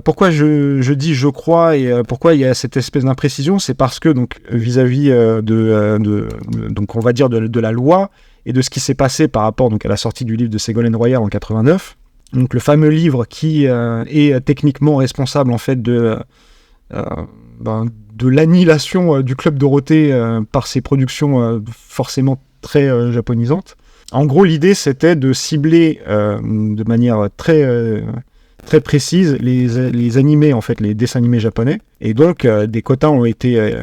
pourquoi je dis je crois et pourquoi il y a cette espèce d'imprécision, c'est parce que donc vis-à-vis donc on va dire de la loi et de ce qui s'est passé par rapport donc à la sortie du livre de Ségolène Royal en 89, donc le fameux livre qui est techniquement responsable en fait de l'annihilation du Club Dorothée par ses productions forcément très japonisantes. En gros, l'idée c'était de cibler de manière très précise les animés, en fait, les dessins animés japonais. Et donc, des quotas ont été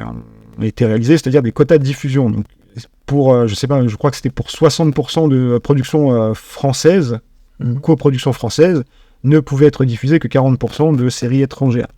réalisés, c'est-à-dire des quotas de diffusion. Donc, pour, je sais pas, je crois que c'était pour 60% de production française, coproduction française, ne pouvait être diffusé que 40% de séries étrangères.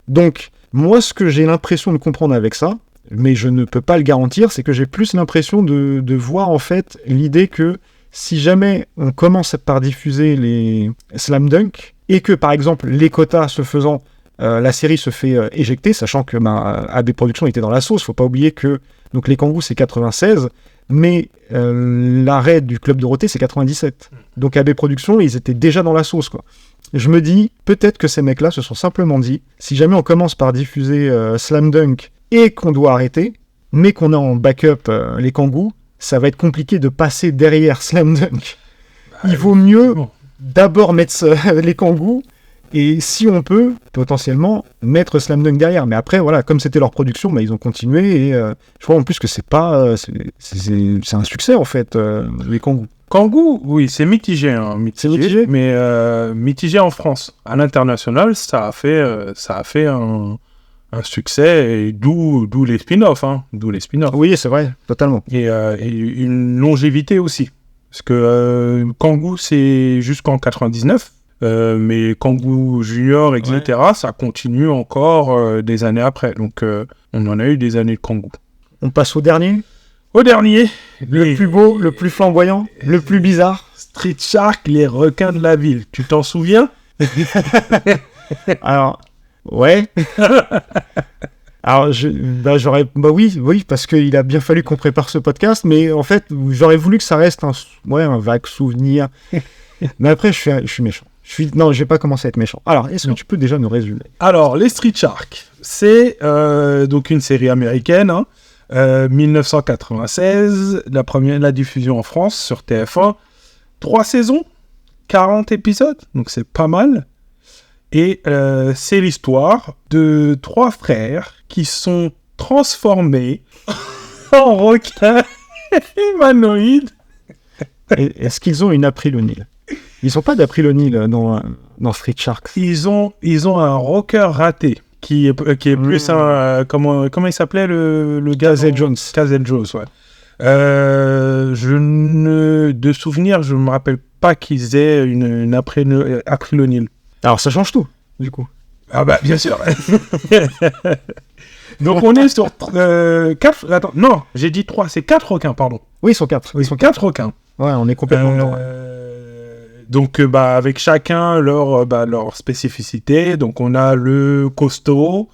Donc, moi, ce que j'ai l'impression de comprendre avec ça, mais je ne peux pas le garantir, c'est que j'ai plus l'impression de voir, en fait, l'idée que si jamais on commence par diffuser les Slam Dunk, et que, par exemple, les quotas se faisant, la série se fait éjecter, sachant que AB Productions était dans la sauce. Faut pas oublier que donc les Kangoo, c'est 96, mais l'arrêt du Club Dorothée, c'est 97. Donc AB Productions, ils étaient déjà dans la sauce, quoi. Je me dis, peut-être que ces mecs-là se sont simplement dit, si jamais on commence par diffuser Slam Dunk et qu'on doit arrêter, mais qu'on a en backup les Kangoo, ça va être compliqué de passer derrière Slam Dunk. Il vaut mieux d'abord mettre les Kangoo, et si on peut, potentiellement, mettre Slam Dunk derrière. Mais après, voilà, comme c'était leur production, ils ont continué, et je crois en plus que c'est un succès, en fait, les Kangoo. Kangoo, oui, c'est mitigé, C'est mitigé, mais mitigé en France. À l'international, ça a fait un succès, et d'où les spin-offs, Oui, c'est vrai, totalement. Et une longévité aussi. Parce que Kangoo, c'est jusqu'en 99, mais Kangoo Junior, etc., ça continue encore des années après. Donc, on en a eu des années de Kangoo. On passe au dernier. Au dernier, le plus beau, le plus flamboyant, le plus bizarre. Street Shark, les requins de la ville. Tu t'en souviens? Alors, ouais. Alors, oui, parce qu'il a bien fallu qu'on prépare ce podcast, mais en fait, j'aurais voulu que ça reste un vague souvenir. Mais après, je suis méchant. Non, je vais pas commencer à être méchant. Alors, est-ce que tu peux déjà nous résumer? Alors, les Street Shark, c'est donc une série américaine, 1996, la diffusion en France sur TF1. 3 saisons, 40 épisodes, donc c'est pas mal. Et c'est l'histoire de 3 frères qui sont transformés en requins humanoïdes. Est-ce qu'ils ont une April-O'Neil? Ils sont pas d'April-O'Neil dans Street Sharks. Ils ont un rocker raté qui est plus un... comment il s'appelait le gars? Casey Jones. Casey Jones, ouais. De souvenir, je me rappelle pas qu'ils aient une April-O'Neil. Alors ça change tout, du coup. Ah bah, bien sûr. Donc on est sur 4... Attends, non, j'ai dit 3, c'est 4 requins, pardon. Oui, ils sont 4. Ils sont 4 requins. Ouais, on est complètement dedans. Donc, avec chacun leur spécificité. Donc, on a le costaud,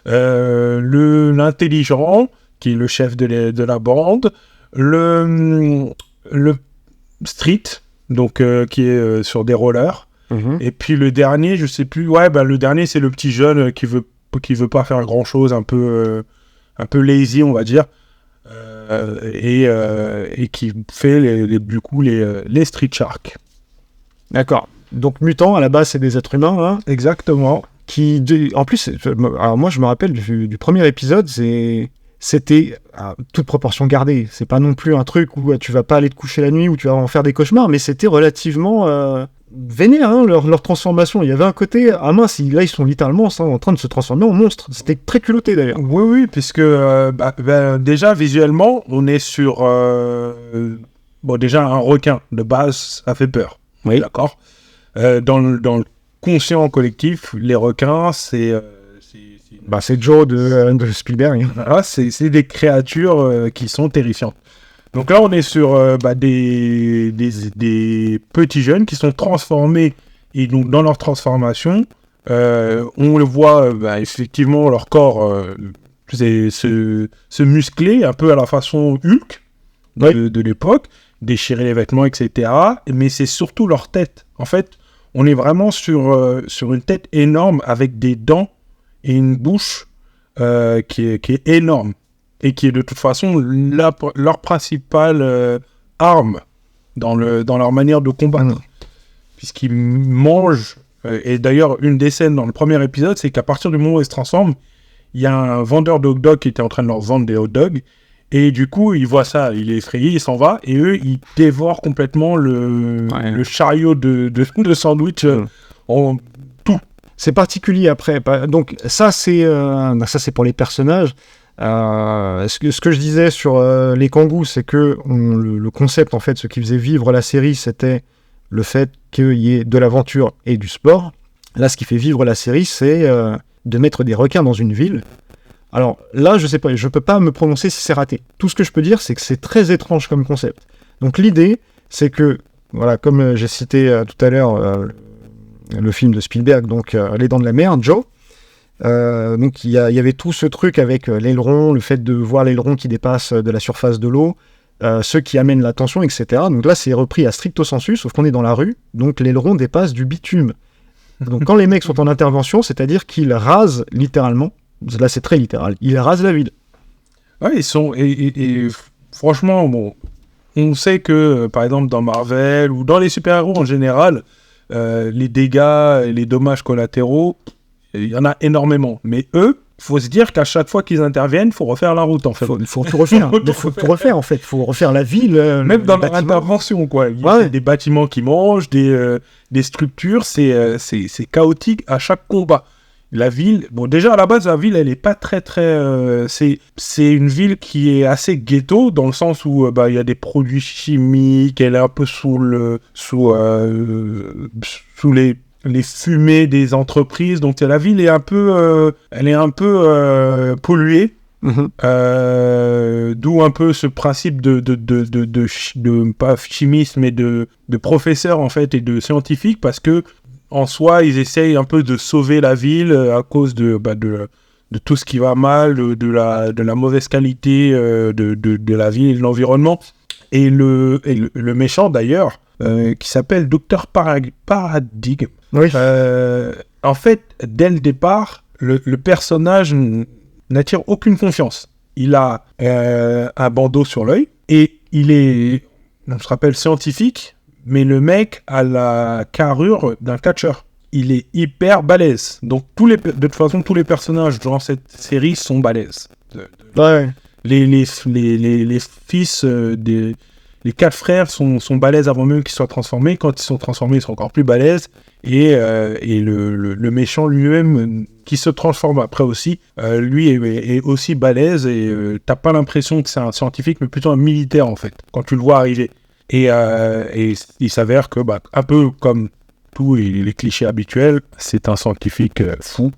l'intelligent, qui est le chef de la bande, le street, donc qui est sur des rollers. Et puis le dernier, je sais plus. Ouais, le dernier, c'est le petit jeune qui veut pas faire grand chose, un peu lazy, on va dire. et qui fait du coup les Street Sharks. D'accord. Donc mutants, à la base, c'est des êtres humains, hein, Exactement. en plus, alors moi je me rappelle du premier épisode, c'était à toute proportion gardée. C'est pas non plus un truc où tu vas pas aller te coucher la nuit, où tu vas en faire des cauchemars, mais c'était relativement vénère, hein, leur transformation. Il y avait un côté, ah mince, là ils sont littéralement en train de se transformer en monstres. C'était très culotté d'ailleurs. Oui, puisque déjà visuellement, on est sur déjà un requin de base, ça fait peur. Oui. D'accord. Dans le conscient collectif, les requins, c'est Joe de Spielberg. voilà, c'est des créatures qui sont terrifiantes. Donc là, on est sur des petits jeunes qui sont transformés, et donc dans leur transformation, on le voit effectivement leur corps se muscler un peu à la façon Hulk de l'époque, déchirer les vêtements, etc. Mais c'est surtout leur tête. En fait, on est vraiment sur une tête énorme avec des dents et une bouche qui est énorme et qui est de toute façon leur principale arme dans leur manière de combattre. Puisqu'ils mangent, et d'ailleurs une des scènes dans le premier épisode, c'est qu'à partir du moment où ils se transforment, il y a un vendeur de hot dog qui était en train de leur vendre des hot dogs, et du coup il voit ça, il est effrayé, il s'en va, et eux ils dévorent complètement le chariot de sandwich en tout. C'est particulier après. Donc ça c'est pour les personnages. Ce que je disais sur les Kangous, c'est que le concept, en fait, ce qui faisait vivre la série, c'était le fait qu'il y ait de l'aventure et du sport. Là, ce qui fait vivre la série, c'est de mettre des requins dans une ville. Alors là, je sais pas, je peux pas me prononcer si c'est raté. Tout ce que je peux dire, c'est que c'est très étrange comme concept. Donc l'idée, c'est que, voilà, comme j'ai cité tout à l'heure le film de Spielberg, donc Les Dents de la Mer, Joe. Donc il y avait tout ce truc avec l'aileron, le fait de voir l'aileron qui dépasse de la surface de l'eau, ce qui amène la tension, etc. Donc là c'est repris à stricto sensu, sauf qu'on est dans la rue, donc l'aileron dépasse du bitume. Donc quand les mecs sont en intervention, c'est-à-dire qu'ils rasent littéralement, là c'est très littéral, ils rasent la ville. Ouais, ils sont... Et franchement, bon, on sait que par exemple dans Marvel ou dans les super-héros en général, les dégâts et les dommages collatéraux, il y en a énormément. Mais eux, il faut se dire qu'à chaque fois qu'ils interviennent, il faut refaire la route, en fait. Il faut tout refaire. Il faut tout refaire, en fait. Il faut refaire la ville. Même dans leur intervention, quoi. Il y a des bâtiments qui mangent, des structures. C'est chaotique à chaque combat. La ville... Bon, déjà, à la base, la ville, elle n'est pas très... c'est une ville qui est assez ghetto, dans le sens où il y a des produits chimiques, elle est un peu sous les fumées des entreprises, donc la ville est un peu polluée, d'où un peu ce principe de pas chimisme, mais de professeurs en fait et de scientifiques, parce que en soi ils essayent un peu de sauver la ville à cause de tout ce qui va mal, de la mauvaise qualité de la ville et de l'environnement, et le méchant d'ailleurs, qui s'appelle Dr Paradigme. Oui. En fait, dès le départ, le personnage n'attire aucune confiance. Il a un bandeau sur l'œil et il est, on se rappelle, scientifique, mais le mec a la carrure d'un catcheur. Il est hyper balèze. Donc de toute façon, tous les personnages dans cette série sont balèzes. Les fils des... Les 4 frères sont balèzes avant même qu'ils soient transformés. Quand ils sont transformés, ils sont encore plus balèzes. Et le méchant lui-même, qui se transforme après aussi, lui est aussi balèze. Et t'as pas l'impression que c'est un scientifique, mais plutôt un militaire, en fait, quand tu le vois arriver. Et il s'avère que, un peu comme tous les clichés habituels, c'est un scientifique fou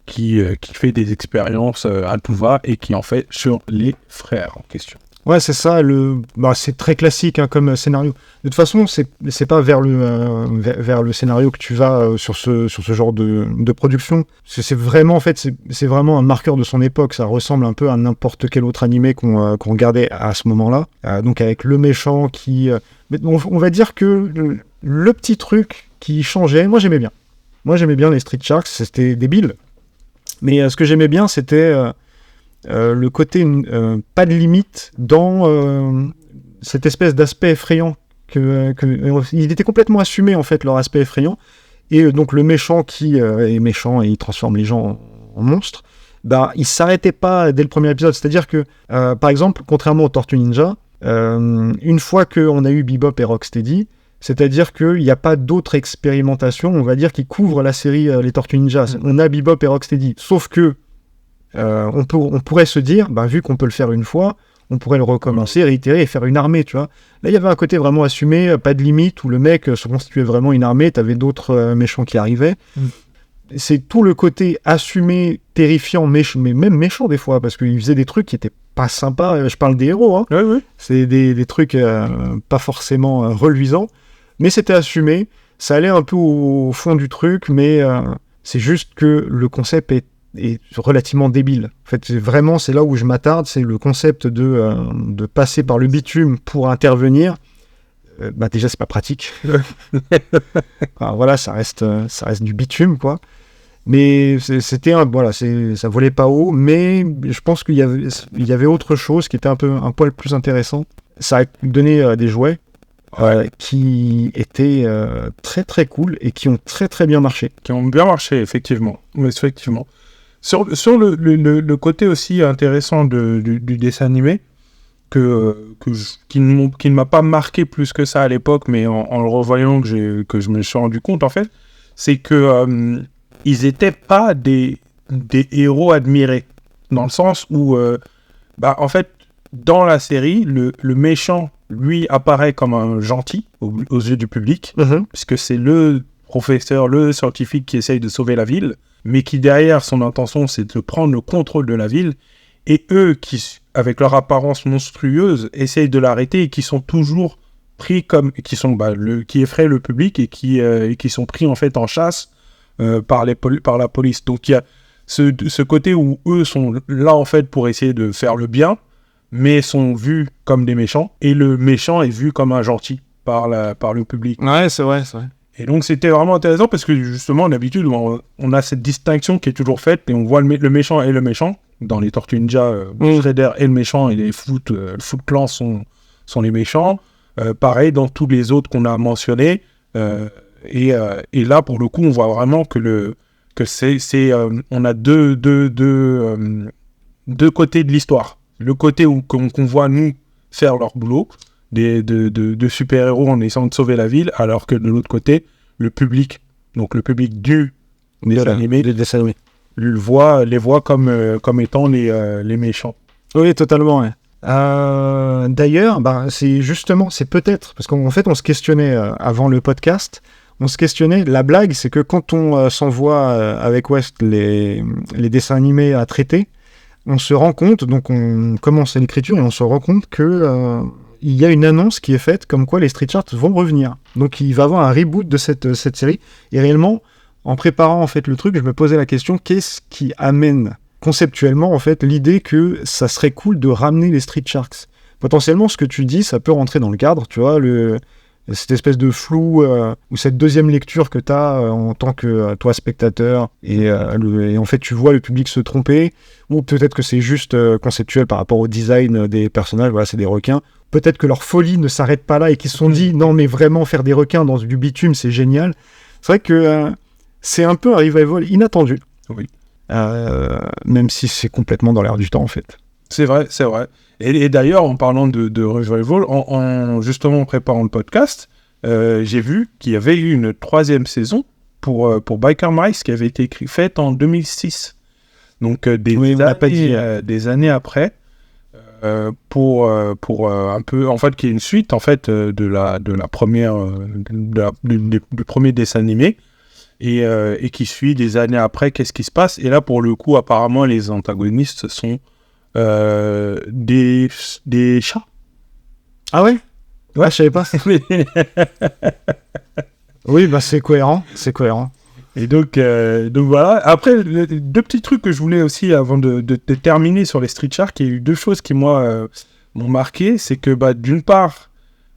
qui fait des expériences à tout va et qui en fait sur les frères en question. Ouais, c'est ça. C'est très classique comme scénario. De toute façon, c'est pas vers le scénario que tu vas sur ce genre de production. C'est vraiment, en fait, c'est vraiment un marqueur de son époque. Ça ressemble un peu à n'importe quel autre animé qu'on regardait à ce moment-là. Donc avec le méchant qui... on va dire que le petit truc qui changeait, moi j'aimais bien. Moi j'aimais bien les Street Sharks, c'était débile. Mais ce que j'aimais bien, c'était le côté pas de limite dans cette espèce d'aspect effrayant. Il était complètement assumé, en fait, leur aspect effrayant. Et donc, le méchant qui est méchant et il transforme les gens en monstres, il s'arrêtait pas dès le premier épisode. C'est-à-dire que, par exemple, contrairement aux Tortues Ninja, une fois qu'on a eu Bebop et Rocksteady, c'est-à-dire qu'il n'y a pas d'autres expérimentations, on va dire, qui couvrent la série Les Tortues Ninja. On a Bebop et Rocksteady. Sauf que on pourrait se dire, vu qu'on peut le faire une fois, on pourrait le recommencer, réitérer et faire une armée, tu vois. Là, il y avait un côté vraiment assumé, pas de limite, où le mec se constituait vraiment une armée, t'avais d'autres méchants qui arrivaient. C'est tout le côté assumé, terrifiant, mais même méchant des fois, parce qu'il faisait des trucs qui étaient pas sympas. Je parle des héros, hein. Oui. C'est des trucs pas forcément reluisants, mais c'était assumé. Ça allait un peu au fond du truc, mais c'est juste que le concept est relativement débile. En fait, c'est là où je m'attarde, c'est le concept de passer par le bitume pour intervenir. Déjà, c'est pas pratique. Voilà, ça reste du bitume, quoi. Mais ça volait pas haut, mais je pense qu'il y avait autre chose qui était un poil plus intéressant. Ça a donné des jouets qui étaient très très cool et qui ont très très bien marché. Qui ont bien marché, effectivement. Sur le côté aussi intéressant du dessin animé, qui ne m'a pas marqué plus que ça à l'époque, mais en le revoyant que je me suis rendu compte, en fait, c'est que ils n'étaient pas des héros admirés, dans le sens où, en fait, dans la série, le méchant, lui, apparaît comme un gentil aux yeux du public, puisque c'est le professeur, le scientifique qui essaye de sauver la ville, mais qui, derrière, son intention, c'est de prendre le contrôle de la ville, et eux, qui, avec leur apparence monstrueuse, essayent de l'arrêter et qui sont toujours pris qui effraient le public et qui sont pris, en fait, en chasse par la police. Donc, il y a ce côté où eux sont là, en fait, pour essayer de faire le bien, mais sont vus comme des méchants, et le méchant est vu comme un gentil par le public. Ouais, c'est vrai. Et donc, c'était vraiment intéressant parce que, justement, d'habitude, on a cette distinction qui est toujours faite et on voit le méchant et le méchant. Dans les Tortues Ninja, Shredder est le méchant et le Foot Clan sont les méchants. Pareil dans tous les autres qu'on a mentionnés. Et là, pour le coup, on voit vraiment que on a deux côtés de l'histoire. Le côté qu'on voit, nous, faire leur boulot, de super-héros en essayant de sauver la ville, alors que de l'autre côté, le public, donc le public du dessin animé, les voit comme étant les méchants. Oui, totalement, ouais. D'ailleurs, c'est peut-être, parce qu'en fait, on se questionnait avant le podcast, la blague, c'est que quand on s'envoie avec West les dessins animés à traiter, on se rend compte, donc on commence à l'écriture et on se rend compte que il y a une annonce qui est faite comme quoi les Street Sharks vont revenir. Donc il va y avoir un reboot de cette série. Et réellement, en préparant en fait le truc, je me posais la question, qu'est-ce qui amène conceptuellement en fait l'idée que ça serait cool de ramener les Street Sharks? Potentiellement, ce que tu dis, ça peut rentrer dans le cadre, tu vois, cette espèce de flou ou cette deuxième lecture que tu as en tant que toi spectateur et en fait tu vois le public se tromper, ou peut-être que c'est juste conceptuel par rapport au design des personnages, voilà, c'est des requins. Peut-être que leur folie ne s'arrête pas là et qu'ils se sont dit non mais vraiment faire des requins dans du bitume c'est génial. C'est vrai que c'est un peu un revival inattendu. Oui. Même si c'est complètement dans l'air du temps en fait. C'est vrai. Et d'ailleurs, en parlant de revival, justement en préparant le podcast, j'ai vu qu'il y avait eu une 3e saison pour Biker Mice qui avait été faite en 2006. Donc des années après, pour un peu, en fait, qui est une suite en fait de la première du premier dessin animé. Et qui suit des années après, qu'est-ce qui se passe? Et là, pour le coup, apparemment, les antagonistes sont des chats. Ah ouais? Ouais, je savais pas. Oui, c'est cohérent. Et donc voilà. Après, deux petits trucs que je voulais aussi, avant de terminer sur les Street Sharks, il y a eu deux choses qui, moi, m'ont marqué. C'est que, d'une part,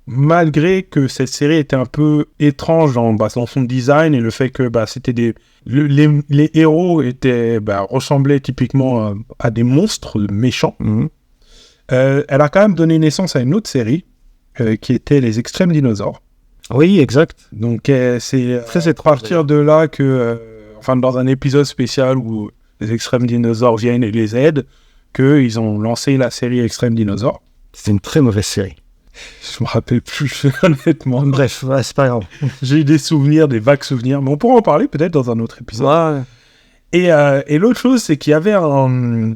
malgré que cette série était un peu étrange dans son design et le fait que c'était les héros ressemblaient typiquement à des monstres méchants, elle a quand même donné naissance à une autre série qui était Les Extrêmes Dinosaures. Oui, exact. Donc c'est à partir de là que, dans un épisode spécial où les Extrêmes Dinosaures viennent et les aident, qu'ils ont lancé la série Extrêmes Dinosaures. C'est une très mauvaise série. Je me rappelle plus, honnêtement. Bref, c'est pas grave. J'ai eu des vagues souvenirs, mais on pourra en parler peut-être dans un autre épisode. Ouais. Et l'autre chose, c'est qu'il y avait un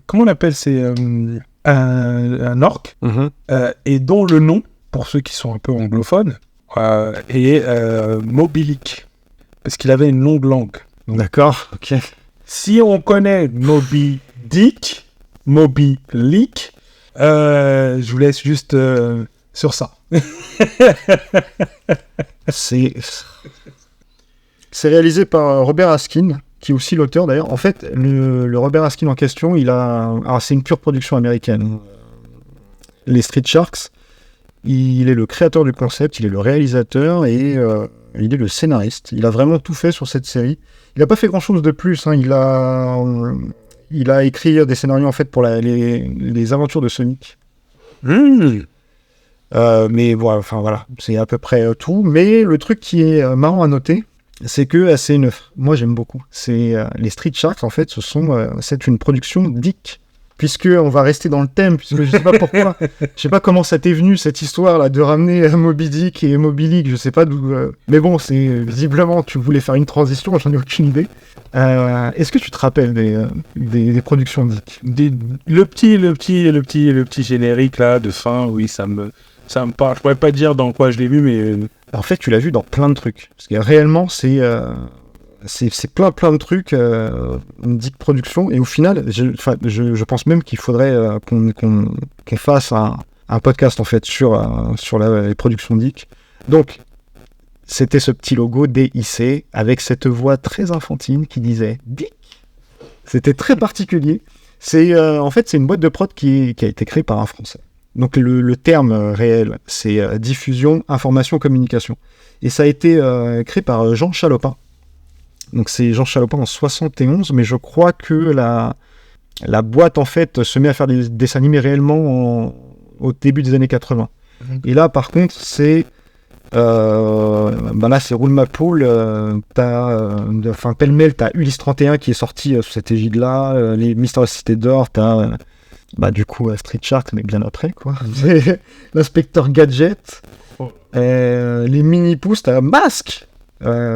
comment on appelle, un orc, et dont le nom, pour ceux qui sont un peu anglophones, est Moby-Dick, parce qu'il avait une longue langue. D'accord, ok. Si on connaît Moby-Dick, je vous laisse juste sur ça. C'est réalisé par Robert Askin, qui est aussi l'auteur d'ailleurs. En fait, le Robert Askin en question, c'est une pure production américaine. Les Street Sharks, il est le créateur du concept, il est le réalisateur et il est le scénariste. Il a vraiment tout fait sur cette série. Il n'a pas fait grand-chose de plus. Il a écrit des scénarios en fait pour les aventures de Sonic. Mais voilà, c'est à peu près tout. Mais le truc qui est marrant à noter, c'est que c'est neuf. Moi, j'aime beaucoup. C'est les Street Sharks, en fait, c'est une production Dick. Puisque on va rester dans le thème, puisque je sais pas pourquoi, je sais pas comment ça t'est venu cette histoire là de ramener Moby Dick et Moby Dick, je sais pas d'où. Mais bon, c'est visiblement tu voulais faire une transition, j'en ai aucune idée. Est-ce que tu te rappelles des productions Dick? Le petit générique là de fin, oui, ça me parle. Je pourrais pas dire dans quoi je l'ai vu, mais en fait, tu l'as vu dans plein de trucs, parce que réellement c'est plein de trucs, une Dick production, et au final, je pense même qu'il faudrait qu'on fasse un podcast en fait sur les productions Dick. Donc, c'était ce petit logo DIC avec cette voix très enfantine qui disait Dick. C'était très particulier. En fait, c'est une boîte de prod qui a été créée par un Français. Donc le terme réel, c'est diffusion, information, communication. Et ça a été créé par Jean Chalopin. Donc c'est Jean Chalopin en 71, mais je crois que la boîte en fait se met à faire des dessins animés réellement au début des années 80. Et là par contre c'est là c'est roule ma poule, pêle-mêle t'as Ulysse 31 qui est sorti sous cette égide là, les Mystérieuses Cités d'Or, t'as du coup Street Shark mais bien après quoi. L'inspecteur Gadget, les mini-pousses, t'as Masque.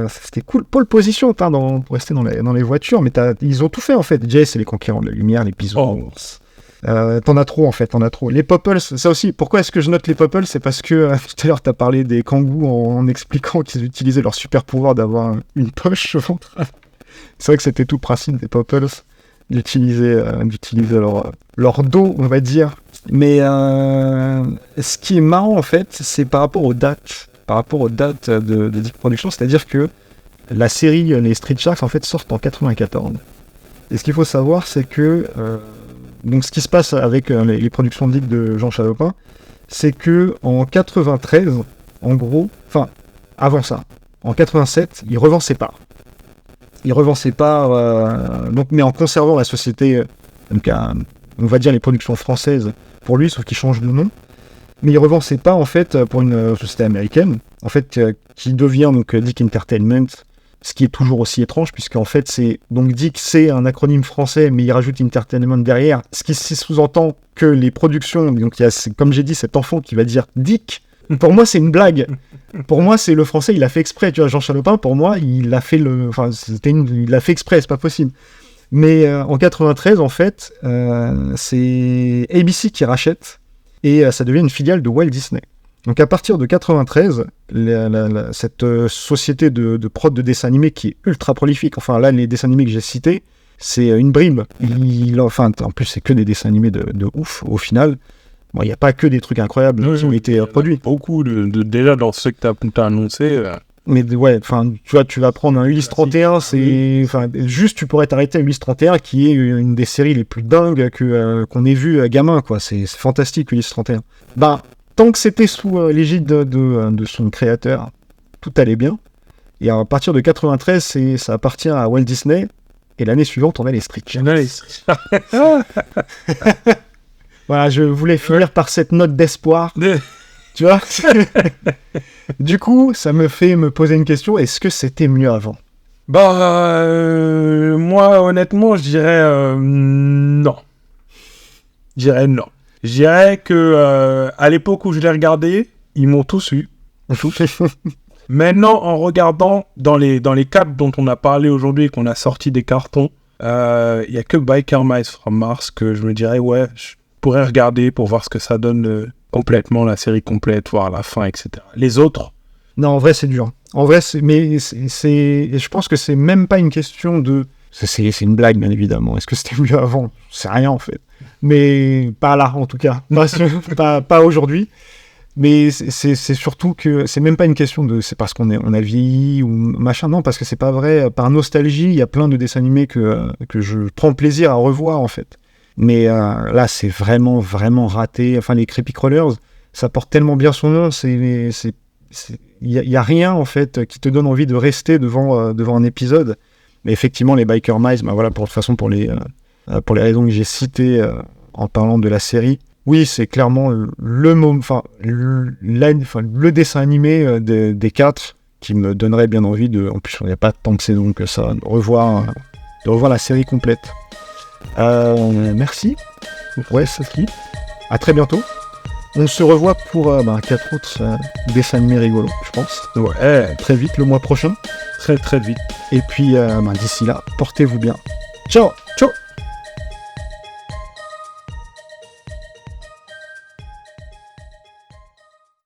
C'était cool, pole position pour rester dans les voitures, mais ils ont tout fait en fait. Jay, c'est les conquérants de la lumière, les bisous. T'en as trop en fait, Les Popples, ça aussi, pourquoi est-ce que je note les Popples? C'est parce que tout à l'heure t'as parlé des kangous en expliquant qu'ils utilisaient leur super pouvoir d'avoir une poche ventrale. C'est vrai que c'était tout le principe des Popples, d'utiliser leur dos, on va dire. Mais ce qui est marrant en fait, c'est par rapport aux dates de Dick Production, c'est-à-dire que la série les Street Sharks en fait sortent en 94. Et ce qu'il faut savoir, c'est que donc ce qui se passe avec les productions Dick de Jean Chalopin, c'est que en 93, en gros, avant ça, en 87, il revend ses parts. Mais en conservant la société, on va dire les productions françaises pour lui, sauf qu'il change de nom. Mais il revend ses parts en fait pour une société américaine, en fait qui devient donc Dick Entertainment, ce qui est toujours aussi étrange puisque en fait Dick c'est un acronyme français, mais il rajoute Entertainment derrière, ce qui sous-entend que les productions, donc il y a comme j'ai dit cet enfant qui va dire Dick. Pour moi c'est une blague. Pour moi c'est le français, il a fait exprès. Tu vois, Jean Chalopin, pour moi il a fait il l'a fait exprès, c'est pas possible. Mais en 93 en fait c'est ABC qui rachète. Et ça devient une filiale de Walt Disney. Donc à partir de 93, cette société de prod de dessins animés qui est ultra prolifique, là les dessins animés que j'ai cités, c'est une brime. En plus c'est que des dessins animés de ouf au final. Bon, il n'y a pas que des trucs incroyables qui ont été produits. Beaucoup déjà dans ceux que tu as annoncé. Mais ouais, tu vois, tu vas prendre un Ulysse 31, juste tu pourrais t'arrêter à Ulysse 31 qui est une des séries les plus dingues qu'on ait vu gamin, quoi. C'est fantastique Ulysse 31. tant que c'était sous l'égide de son créateur, tout allait bien. Et à partir de 93, ça appartient à Walt Disney. Et l'année suivante, on a les Street Sharks. Voilà, je voulais finir par cette note d'espoir. Tu vois. Du coup, ça me fait me poser une question. Est-ce que c'était mieux avant? Bah, moi, honnêtement, je dirais non. Je dirais non. Je dirais que à l'époque où je l'ai regardé, ils m'ont tous eu. Maintenant, en regardant dans les quatre dont on a parlé aujourd'hui et qu'on a sorti des cartons, il n'y a que Biker Mice from Mars que je me dirais, ouais, je pourrais regarder pour voir ce que ça donne complètement, la série complète, voir la fin, etc. Les autres... Non, en vrai, c'est dur. En vrai, je pense que c'est même pas une question de... C'est une blague, bien évidemment. Est-ce que c'était mieux avant? C'est rien, en fait. Mais pas là, en tout cas. Pas aujourd'hui. Mais c'est surtout que c'est même pas une question de c'est parce qu'on a vieilli ou machin, non, parce que c'est pas vrai. Par nostalgie, il y a plein de dessins animés que je prends plaisir à revoir en fait. Mais là, c'est vraiment, vraiment raté. Enfin, les Creepy Crawlers, ça porte tellement bien son nom, il y a rien en fait qui te donne envie de rester devant un épisode. Mais effectivement, les Biker Mice, bah voilà, pour les raisons que j'ai citées en parlant de la série. Oui, c'est clairement le dessin animé des quatre qui me donnerait bien envie de... En plus, il n'y a pas tant de saisons que ça, de revoir la série complète. Merci. Ouais, Sasaki. À très bientôt. On se revoit pour 4 autres dessins animés rigolos, je pense. Ouais. Très vite, le mois prochain. Très, très vite. Et puis, d'ici là, portez-vous bien. Ciao. Ciao.